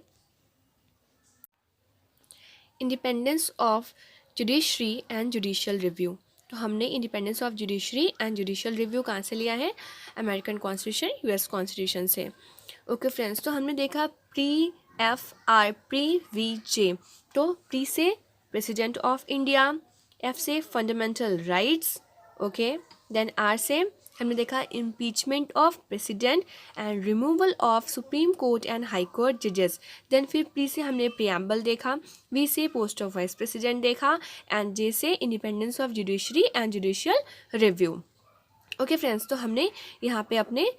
A: independence of judiciary and judicial review, तो हमने independence of judiciary and judicial review कहाँ से लिया है, अमेरिकन कॉन्स्टिट्यूशन, यूएस कॉन्स्टिट्यूशन से। ओके फ्रेंड्स, तो हमने देखा pre F R, pre V J, तो प्री से प्रेसिडेंट ऑफ इंडिया, एफ से fundamental rights, okay, then R से हमने देखा impeachment of president and removal of supreme court and high court जजेस। देन फिर पी से हमने प्रियम्बल देखा, वी से पोस्ट ऑफ वाइस प्रेसिडेंट देखा, एंड जे से independence of judiciary and judicial review. Okay friends, तो हमने यहाँ पे अपने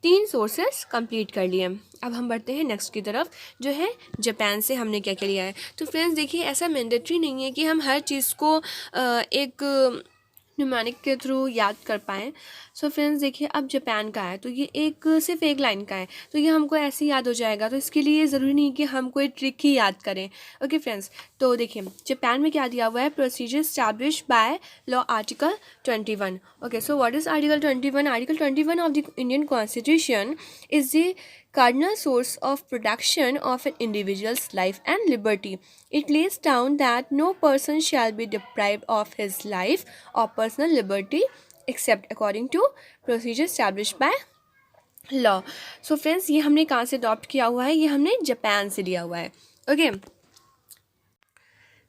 A: 3 सोर्सेस कंप्लीट कर लिए। अब हम बढ़ते हैं नेक्स्ट की तरफ, जो है जापान से हमने क्या क्या लिया है। तो फ्रेंड्स देखिए, ऐसा मैंडेटरी नहीं है कि हम हर चीज़ को एक न्यूमेरिक के थ्रू याद कर पाएँ। सो फ्रेंड्स देखिए, अब जापान का है तो ये सिर्फ एक लाइन का है, तो ये हमको ऐसे ही याद हो जाएगा। तो इसके लिए ज़रूरी नहीं कि हम कोई ट्रिक ही याद करें। ओके फ्रेंड्स, तो देखिए जापान में क्या दिया हुआ है, procedure establish by law article 21। Okay, so what is article 21? Article 21 of the Indian constitution is the cardinal source of protection of an individual's life and liberty. It lays down that no person shall be deprived of his life or personal liberty except according to procedure established by law. So friends, ये हमने कहाँ से adopt किया हुआ है? ये हमने Japan से लिया हुआ है। Okay,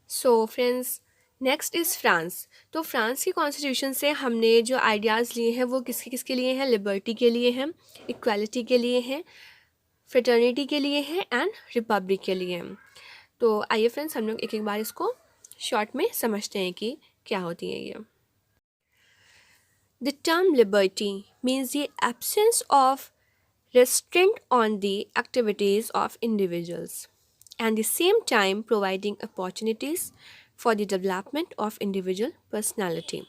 A: so friends next is France. तो फ्रांस की कॉन्स्टिट्यूशन से हमने जो आइडियाज़ लिए हैं वो किसके किसके लिए हैं? लिबर्टी के लिए हैं, इक्वालिटी के लिए हैं, फ्रेटर्निटी के लिए हैं एंड रिपब्लिक के लिए हैं। तो आइए फ्रेंड्स हम लोग एक एक बार इसको शॉर्ट में समझते हैं कि क्या होती है ये। The term liberty means the absence of restraint on the activities of individuals and the same time providing opportunities for the development of individual personality.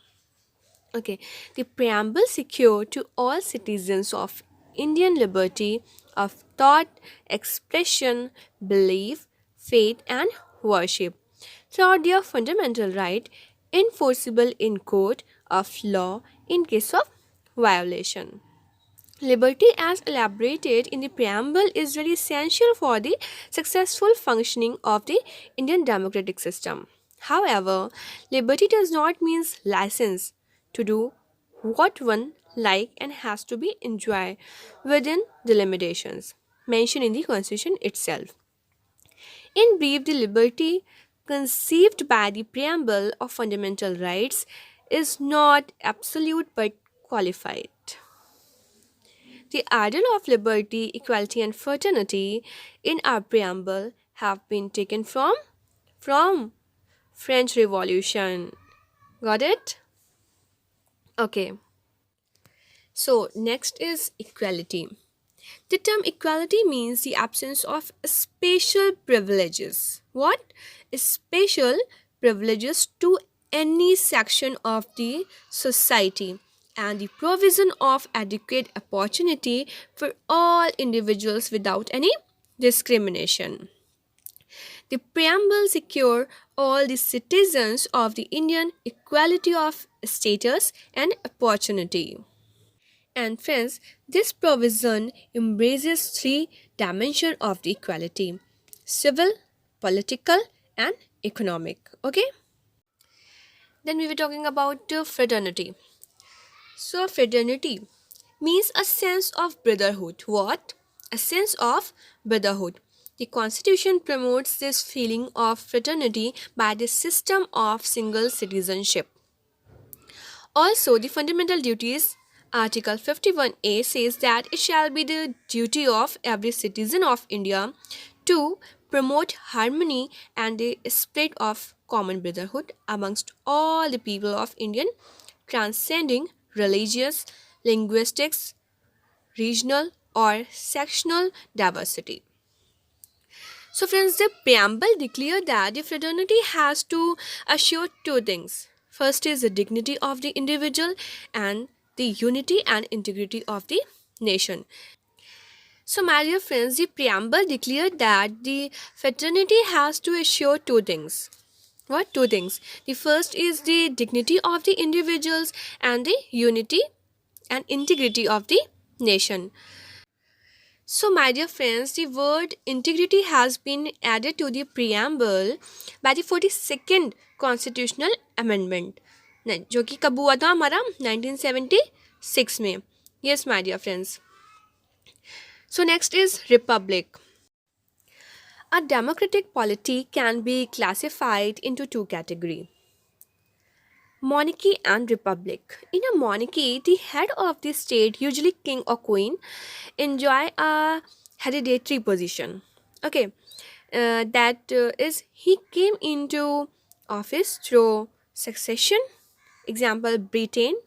A: Okay, the preamble secure to all citizens of Indian liberty of thought, expression, belief, faith, and worship throughout their fundamental right, enforceable in court of law in case of violation. Liberty, as elaborated in the preamble, is very essential for the successful functioning of the Indian democratic system. However, liberty does not mean license to do what one like and has to be enjoyed within the limitations mentioned in the Constitution itself. In brief, the liberty conceived by the preamble of fundamental rights is not absolute but qualified. The ideal of liberty, equality, and fraternity in our preamble have been taken from French Revolution. Got it? Okay. So next is equality. The term equality means the absence of special privileges. What? Special privileges to any section of the society and the provision of adequate opportunity for all individuals without any discrimination. The preamble secure all the citizens of the Indian equality of status and opportunity. And friends, this provision embraces three dimensions of the equality: civil, political, and economic. Okay? Then we were talking about fraternity. So, fraternity means a sense of brotherhood. What? A sense of brotherhood. The Constitution promotes this feeling of fraternity by the system of single citizenship. Also, the fundamental duties, Article 51A says that it shall be the duty of every citizen of India to promote harmony and the spirit of common brotherhood amongst all the people of India, transcending religious, linguistics, regional, or sectional diversity. So, friends, the preamble declared that the fraternity has to assure two things. First is the dignity of the individual and the unity and integrity of the nation. So, my dear friends, the preamble declared that the fraternity has to assure two things. What? Two things. The first is the dignity of the individuals and the unity and integrity of the nation. So, my dear friends, the word integrity has been added to the preamble by the 42nd Constitutional Amendment, जो कि कब हुआ था हमारा 1976 में. Yes, my dear friends. So, next is Republic. A democratic polity can be classified into two categories: monarchy and republic. In a monarchy, the head of the state, usually king or queen, enjoy a hereditary position. Okay, that is, he came into office through succession. Example, Britain.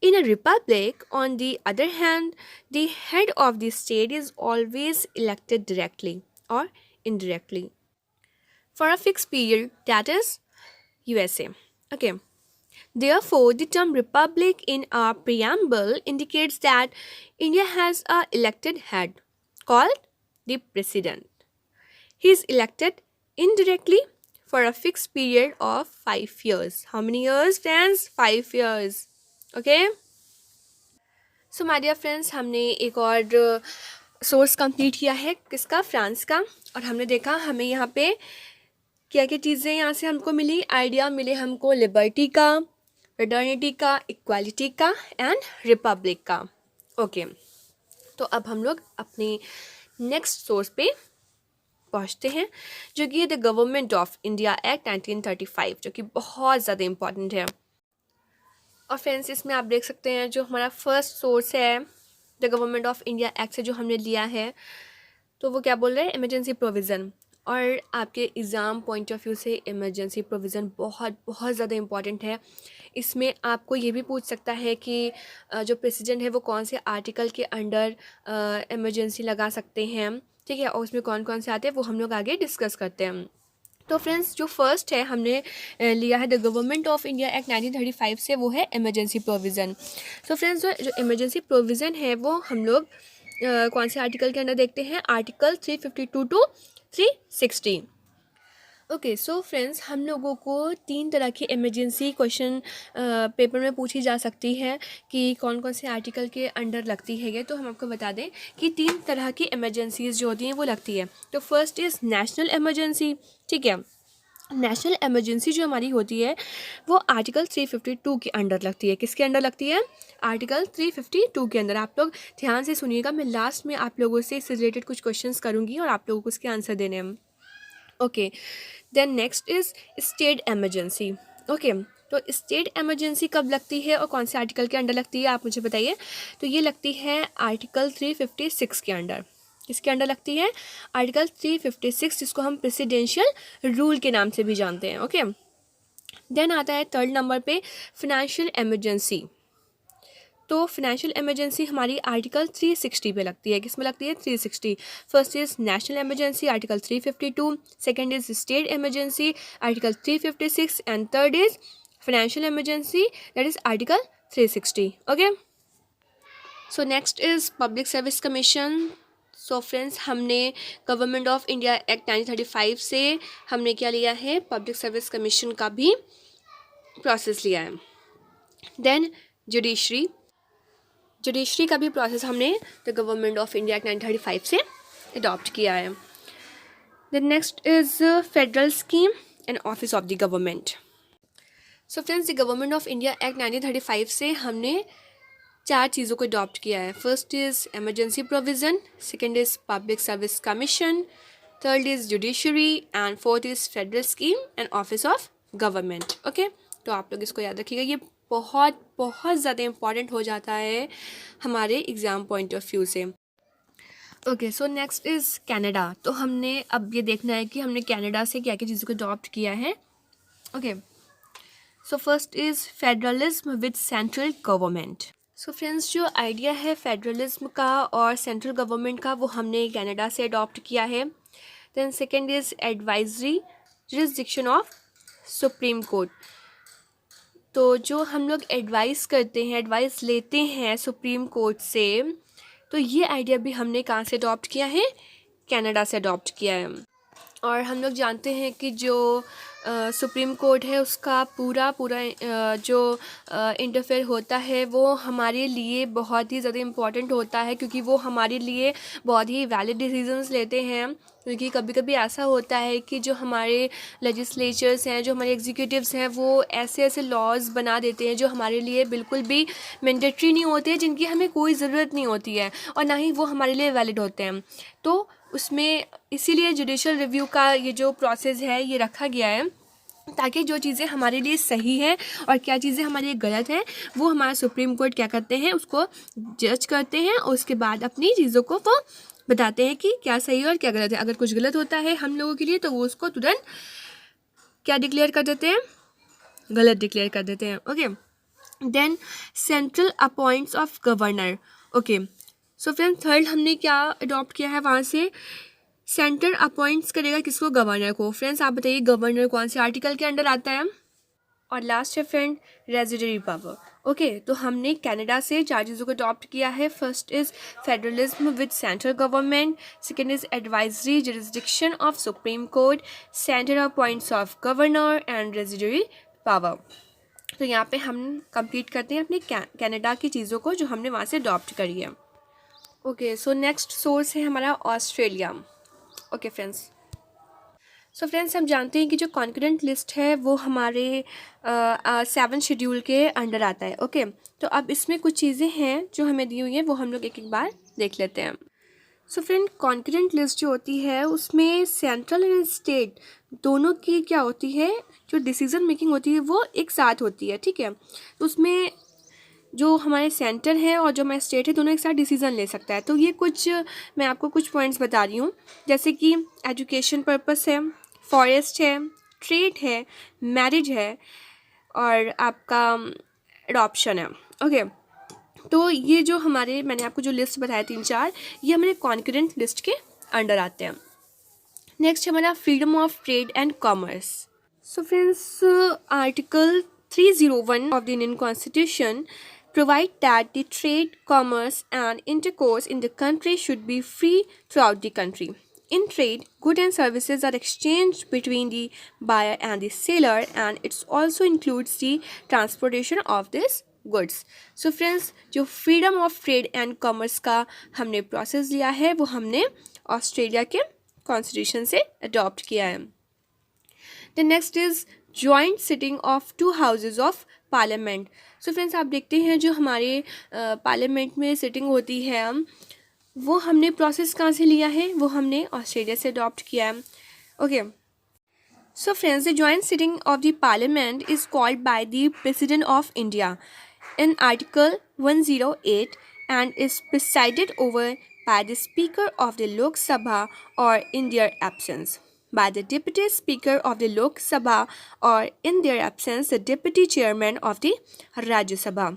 A: In a republic, on the other hand, the head of the state is always elected directly or indirectly for a fixed period, that is USA. Okay. Therefore, the term republic in our preamble indicates that India has a elected head called the president. He is elected indirectly for a fixed period of 5 years. How many years, friends? 5 years. Okay? So my dear friends, हमने एक और source complete किया है, किसका? France का। और हमने देखा हमें यहाँ पे क्या क्या चीज़ें यहाँ से हमको मिली, आइडिया मिले हमको लिबर्टी का, फ्रेटर्निटी का, इक्वालिटी का एंड रिपब्लिक का। ओके, तो अब हम लोग अपने नेक्स्ट सोर्स पे पहुँचते हैं, जो कि है the government of India act 1935, जो कि बहुत ज़्यादा इम्पॉर्टेंट है। और फ्रेंड्स, इसमें आप देख सकते हैं जो हमारा फर्स्ट सोर्स है the government of India act से जो हमने लिया है, तो वो क्या बोल रहे हैं? Emergency provision. और आपके एग्ज़ाम पॉइंट ऑफ व्यू से इमरजेंसी प्रोविज़न बहुत बहुत ज़्यादा इम्पॉर्टेंट है। इसमें आपको ये भी पूछ सकता है कि जो प्रेसिडेंट है वो कौन से आर्टिकल के अंडर इमरजेंसी लगा सकते हैं, ठीक है, और उसमें कौन कौन से आते हैं वो हम लोग आगे डिस्कस करते हैं। तो फ्रेंड्स, जो फर्स्ट है हमने लिया है the government of India act 1935 से, वो है इमरजेंसी प्रोविज़न। सो फ्रेंड्स, जो इमरजेंसी प्रोविज़न है वो हम लोग कौन से आर्टिकल के अंदर देखते हैं? Article 352 to 360। Okay, so friends, हम लोगों को 3 तरह की इमरजेंसी क्वेश्चन पेपर में पूछी जा सकती है कि कौन कौन से आर्टिकल के अंडर लगती है ये। तो हम आपको बता दें कि 3 तरह की इमरजेंसीज जो होती हैं वो लगती है। तो फर्स्ट इज़ नेशनल इमरजेंसी, ठीक है। नेशनल इमरजेंसी जो हमारी होती है वो आर्टिकल 352 के अंडर लगती है। किसके अंडर लगती है? आर्टिकल 352 के अंदर। आप लोग ध्यान से सुनिएगा, मैं लास्ट में आप लोगों से इससे रिलेटेड कुछ क्वेश्चंस करूँगी और आप लोगों को उसके आंसर देने हैं। Okay, then next is state emergency. Okay, तो स्टेट इमरजेंसी कब लगती है और कौन से आर्टिकल के अंडर लगती है, आप मुझे बताइए। तो ये लगती है आर्टिकल 356 के अंडर। किसके अंडर लगती है? आर्टिकल 356, जिसको हम प्रेसिडेंशियल रूल के नाम से भी जानते हैं। ओके, देन आता है थर्ड नंबर पे फाइनेंशियल इमरजेंसी। तो फाइनेंशियल इमरजेंसी हमारी आर्टिकल 360 पे लगती है। किस में लगती है? 360। First is national emergency, article 352। Second is state emergency, article 356। And third is financial emergency, that is article 360। Okay, so next is public service commission. So friends, हमने गवर्नमेंट ऑफ इंडिया एक्ट 1935 से हमने क्या लिया है? Public service commission का भी process लिया है। देन जुडिशरी का भी प्रोसेस हमने the government of India act 1935 से अडॉप्ट किया है। Then next is federal scheme and office of the government. So friends, the government of India act 1935 से हमने 4 चीज़ों को अडॉप्ट किया है। First is emergency provision, second is public service commission, third is judiciary and fourth is federal scheme and office of government. Okay, तो आप लोग इसको याद रखिएगा, ये बहुत बहुत ज़्यादा इम्पॉर्टेंट हो जाता है हमारे एग्ज़ाम पॉइंट ऑफ व्यू से। Okay, so next is Canada. तो हमने अब ये देखना है कि हमने कनाडा से क्या क्या चीज़ों को अडॉप्ट किया है। Okay, so first is federalism with central government. So friends, जो आइडिया है फेडरलिज्म का और सेंट्रल गवर्नमेंट का वो हमने कनाडा से अडॉप्ट किया है। Then second is advisory jurisdiction of supreme court. तो जो हम लोग एडवाइस करते हैं, एडवाइस लेते हैं सुप्रीम कोर्ट से, तो ये आइडिया भी हमने कहाँ से अडॉप्ट किया है? कनाडा से अडॉप्ट किया है। और हम लोग जानते हैं कि जो सुप्रीम कोर्ट है उसका पूरा जो इंटरफेयर होता है वो हमारे लिए बहुत ही ज़्यादा इम्पॉर्टेंट होता है, क्योंकि वो हमारे लिए बहुत ही वैलिड डिसीजंस लेते हैं। क्योंकि कभी कभी ऐसा होता है कि जो हमारे लेजिस्लेचर्स हैं, जो हमारे एग्जीक्यूटिव्स हैं, वो ऐसे ऐसे लॉज बना देते हैं जो हमारे लिए बिल्कुल भी मैंडेटरी नहीं होते हैं, जिनकी हमें कोई ज़रूरत नहीं होती है और ना ही वो हमारे लिए वैलिड होते हैं। तो उसमें इसीलिए जुडिशल रिव्यू का ये जो प्रोसेस है ये रखा गया है, ताकि जो चीज़ें हमारे लिए सही है और क्या चीज़ें हमारे लिए गलत हैं वो हमारा सुप्रीम कोर्ट क्या करते हैं, उसको जज करते हैं और उसके बाद अपनी चीज़ों को वो बताते हैं कि क्या सही है और क्या गलत है। अगर कुछ गलत होता है हम लोगों के लिए तो वो उसको तुरंत क्या डिक्लेयर कर देते हैं? गलत डिक्लेयर कर देते हैं। Okay, then central appoints of governor. Okay, so friend, third हमने क्या अडॉप्ट किया है वहाँ से? सेंटर अपॉइंट्स करेगा किसको? गवर्नर को। फ्रेंड्स, आप बताइए गवर्नर कौन से आर्टिकल के अंडर आता है? और लास्ट है फ्रेंड रेजिडरी पावर। ओके, तो हमने कनाडा से 4 चीज़ों को अडॉप्ट किया है। First is federalism with central government, second is advisory jurisdiction of supreme court, centre of points of governor and residuary power. तो यहाँ पे हम कंप्लीट करते हैं अपनी कनाडा की चीज़ों को जो हमने वहाँ से अडॉप्ट करी है। ओके, सो नेक्स्ट सोर्स है हमारा ऑस्ट्रेलिया। ओके फ्रेंड्स, सो फ्रेंड्स हम जानते हैं कि जो कॉन्करेंट लिस्ट है वो हमारे 7 शेड्यूल के अंडर आता है। ओके, तो अब इसमें कुछ चीज़ें हैं जो हमें दी हुई हैं, वो हम लोग एक एक बार देख लेते हैं। सो फ्रेंड, कॉन्करेंट लिस्ट जो होती है उसमें सेंट्रल एंड स्टेट दोनों की क्या होती है, जो डिसीजन मेकिंग होती है वो एक साथ होती है। ठीक है, तो उसमें जो हमारे सेंटर है और जो हमारे स्टेट है दोनों एक साथ डिसीजन ले सकता है। तो ये कुछ मैं आपको कुछ पॉइंट्स बता रही हूँ, जैसे कि एजुकेशन पर्पस है, फॉरेस्ट है, ट्रेड है, मैरिज है और आपका एडॉप्शन है। ओके, तो ये जो हमारे मैंने आपको जो लिस्ट बताया 3-4, ये हमारे कॉन्करेंट लिस्ट के अंडर आते हैं। नेक्स्ट हमारा freedom of trade and commerce. So friends, article 301 of the Indian Constitution provide that the trade, commerce and intercourse in the country should be free throughout the country. In trade, goods and services are exchanged between the buyer and the seller, and it also includes the transportation of these goods. So friends, जो freedom of trade and commerce का हमने process लिया है वो हमने Australia के constitution से adopt किया है। The next is joint sitting of 2 houses of parliament. So friends, आप देखते हैं जो हमारे पार्लियामेंट में सिटिंग होती है वो हमने प्रोसेस कहाँ से लिया है, वो हमने ऑस्ट्रेलिया से अडॉप्ट किया है। Okay, so friends, the joint sitting of the parliament is called by the president of India in Article 108 and is presided over by the Speaker of the Lok Sabha or in their absence, by the Deputy Speaker of the Lok Sabha or in their absence the Deputy Chairman of the Rajya Sabha.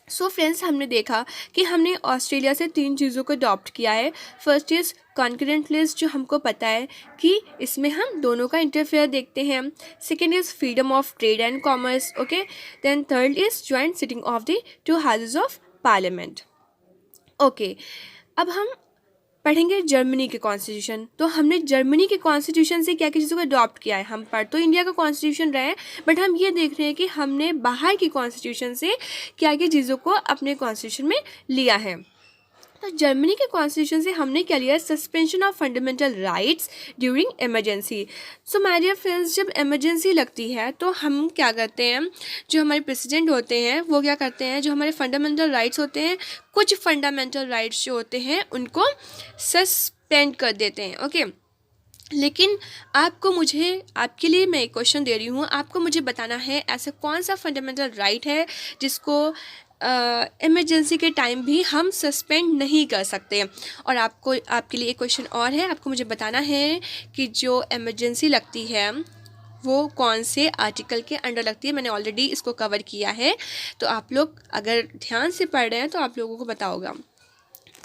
A: So friends, हमने देखा कि हमने Australia से 3 चीज़ों को adopt किया है। First is concurrent list, जो हमको पता है कि इसमें हम दोनों का इंटरफेयर देखते हैं। Second is freedom of trade and commerce. Okay, then third is joint sitting of the 2 houses of parliament. Okay, अब हम पढ़ेंगे जर्मनी के कॉन्स्टिट्यूशन। तो हमने जर्मनी के कॉन्स्टिट्यूशन से क्या क्या चीज़ों को अडॉप्ट किया है। हम पढ़ तो इंडिया का कॉन्स्टिट्यूशन रहे हैं, बट हम ये देख रहे हैं कि हमने बाहर की कॉन्स्टिट्यूशन से क्या क्या चीज़ों को अपने कॉन्स्टिट्यूशन में लिया है। तो जर्मनी के कॉन्स्टिट्यूशन से हमने क्या लिया, suspension of fundamental rights during emergency. So my dear friends, जब इमरजेंसी लगती है तो हम क्या करते हैं, जो हमारे प्रेसिडेंट होते हैं वो क्या करते हैं, जो हमारे फंडामेंटल राइट्स होते हैं, कुछ फंडामेंटल राइट्स जो होते हैं उनको सस्पेंड कर देते हैं। ओके, लेकिन आपको मुझे, आपके लिए मैं एक क्वेश्चन दे रही हूँ, आपको मुझे बताना है ऐसा कौन सा फंडामेंटल राइट है जिसको इमरजेंसी के टाइम भी हम सस्पेंड नहीं कर सकते। और आपको, आपके लिए एक क्वेश्चन और है, आपको मुझे बताना है कि जो इमरजेंसी लगती है वो कौन से आर्टिकल के अंडर लगती है। मैंने ऑलरेडी इसको कवर किया है, तो आप लोग अगर ध्यान से पढ़ रहे हैं तो आप लोगों को पता होगा।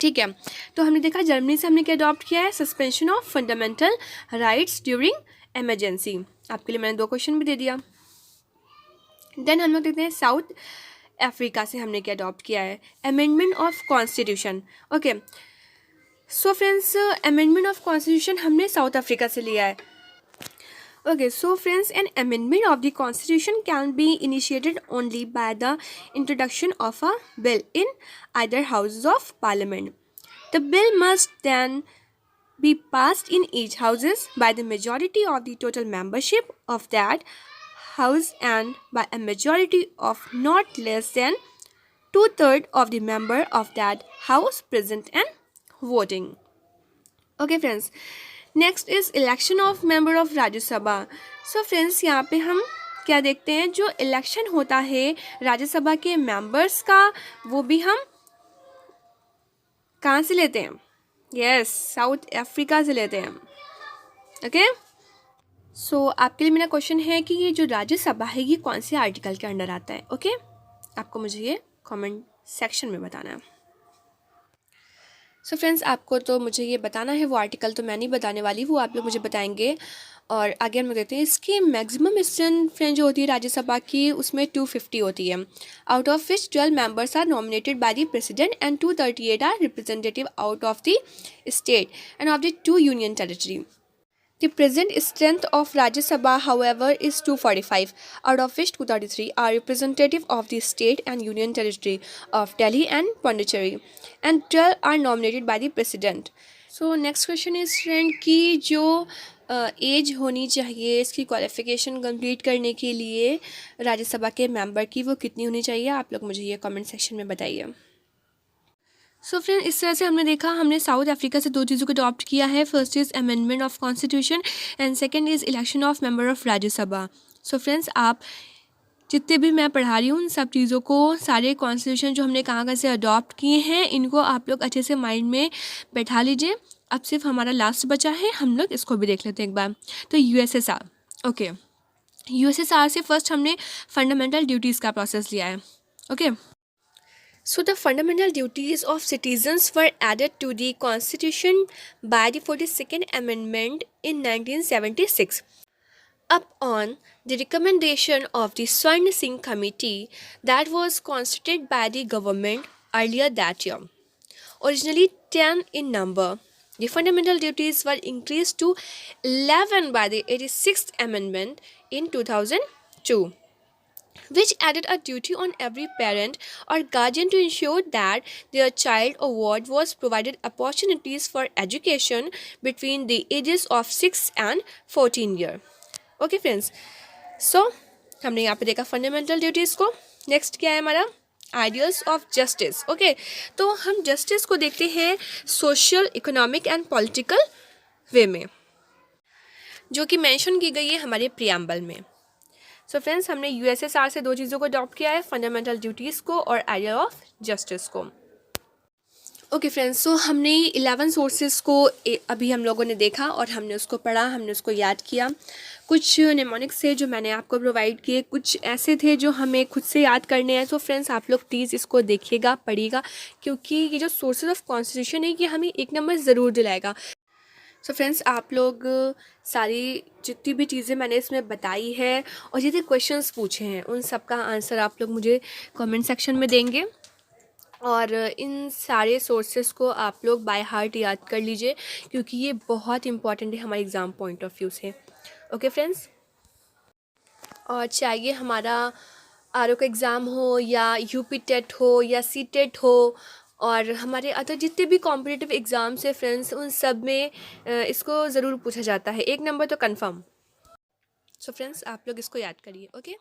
A: ठीक है, तो हमने देखा जर्मनी से हमने क्या अडॉप्ट किया है, suspension of fundamental rights during emergency. आपके लिए मैंने 2 क्वेश्चन भी दे दिया। देन हम लोग देखते हैं साउथ अफ्रीका से हमने क्या अडॉप्ट किया है, amendment of constitution. Okay, so friends, amendment of constitution हमने साउथ अफ्रीका से लिया है। Okay, so friends, an amendment of the constitution can be initiated only by the introduction of a bill in either houses of parliament. The bill must then be passed in each houses by the majority of the total membership of that house and by a majority of not less than 2/3 of the member of that house present and voting. Okay friends, next is election of member of Rajya Sabha. So friends, यहाँ पे हम क्या देखते हैं, जो election होता है राज्यसभा के मेंबर्स का, वो भी हम कहाँ से लेते हैं, यस, साउथ अफ्रीका से लेते हैं। ओके, सो आपके लिए मेरा क्वेश्चन है कि ये जो राज्यसभा है ये कौन से आर्टिकल के अंडर आता है। ओके, आपको मुझे ये कमेंट सेक्शन में बताना है। सो फ्रेंड्स, आपको तो मुझे ये बताना है, वो आर्टिकल तो मैं नहीं बताने वाली, वो आप लोग मुझे बताएंगे और आगे हम देखते हैं इसकी मैक्सिमम स्ट्रेंथ फ्रेंड जो होती है राज्यसभा की उसमें 250 होती है, out of which 12 members are nominated by the president and 238 are representative out of the state and of the 2 union territory. The present strength of Rajya Sabha, however, is 245, out of which 233 are representative of the state and union territory of Delhi and Pondicherry, and 12 are nominated by the president. So next question is friend कि जो as होनी चाहिए इसकी qualification complete करने के लिए राज्यसभा के member की वो कितनी होनी चाहिए, आप लोग मुझे ये कमेंट सेक्शन में बताइए. सो फ्रेंड इस तरह से हमने देखा हमने साउथ अफ्रीका से 2 चीज़ों को अडॉप्ट किया है. First is amendment of constitution and second is election of member of Rajya Sabha. So friends आप जितने भी मैं पढ़ा रही हूँ उन सब चीज़ों को, सारे कॉन्स्टिट्यूशन जो हमने कहाँ से अडॉप्ट किए हैं इनको आप लोग अच्छे से माइंड में बैठा लीजिए. अब सिर्फ हमारा लास्ट बचा है, हम लोग इसको भी देख लेते हैं एक बार. तो यूएसएसआर. ओके, यूएसएसआर से फर्स्ट हमने फंडामेंटल ड्यूटीज़ का प्रोसेस लिया है. Okay, so the fundamental duties of citizens were added to the Constitution by the 42nd Amendment in 1976 upon the recommendation of the Swarn Singh Committee that was constituted by the government earlier that year. Originally 10 in number, the fundamental duties were increased to 11 by the 86th Amendment in 2002. Which added a duty on every parent or guardian to ensure that their child or ward was provided opportunities for education between the ages of 6 and 14 years. Okay friends, so हमने यहाँ पे देखा fundamental duties को. Next क्या है हमारा ideals of justice. Okay, तो हम जस्टिस को देखते हैं सोशल, इकोनॉमिक एंड पॉलिटिकल वे में, जो कि मेंशन की गई है हमारे प्रियम्बल में. सो फ्रेंड्स हमने यूएसएसआर से 2 चीज़ों को अडॉप्ट किया है, फंडामेंटल ड्यूटीज़ को और आइडिया ऑफ जस्टिस को. ओके फ्रेंड्स, सो हमने 11 सोर्सेज को अभी हम लोगों ने देखा और हमने उसको पढ़ा, हमने उसको याद किया. कुछ नेमोनिक्स थे जो मैंने आपको प्रोवाइड किए, कुछ ऐसे थे जो हमें खुद से याद करने हैं. सो फ्रेंड्स आप लोग प्लीज़ इसको देखिएगा, पढ़िएगा, क्योंकि ये जो सोर्सेज ऑफ कॉन्स्टिट्यूशन है ये हमें 1 नंबर ज़रूर दिलाएगा. सो फ्रेंड्स आप लोग सारी जितनी भी चीज़ें मैंने इसमें बताई है और जितने क्वेश्चंस पूछे हैं उन सब का आंसर आप लोग मुझे कमेंट सेक्शन में देंगे. और इन सारे सोर्सेज को आप लोग बाय हार्ट याद कर लीजिए, क्योंकि ये बहुत इंपॉर्टेंट है हमारे एग्ज़ाम पॉइंट ऑफ व्यू से. ओके फ्रेंड्स, और चाहिए हमारा आरओ का एग्ज़ाम हो या यूपी टेट हो या सी टेट हो और हमारे अदर जितने भी कॉम्पिटिटिव एग्ज़ाम्स है फ्रेंड्स, उन सब में इसको ज़रूर पूछा जाता है. 1 नंबर तो कंफर्म. सो फ्रेंड्स आप लोग इसको याद करिए. ओके.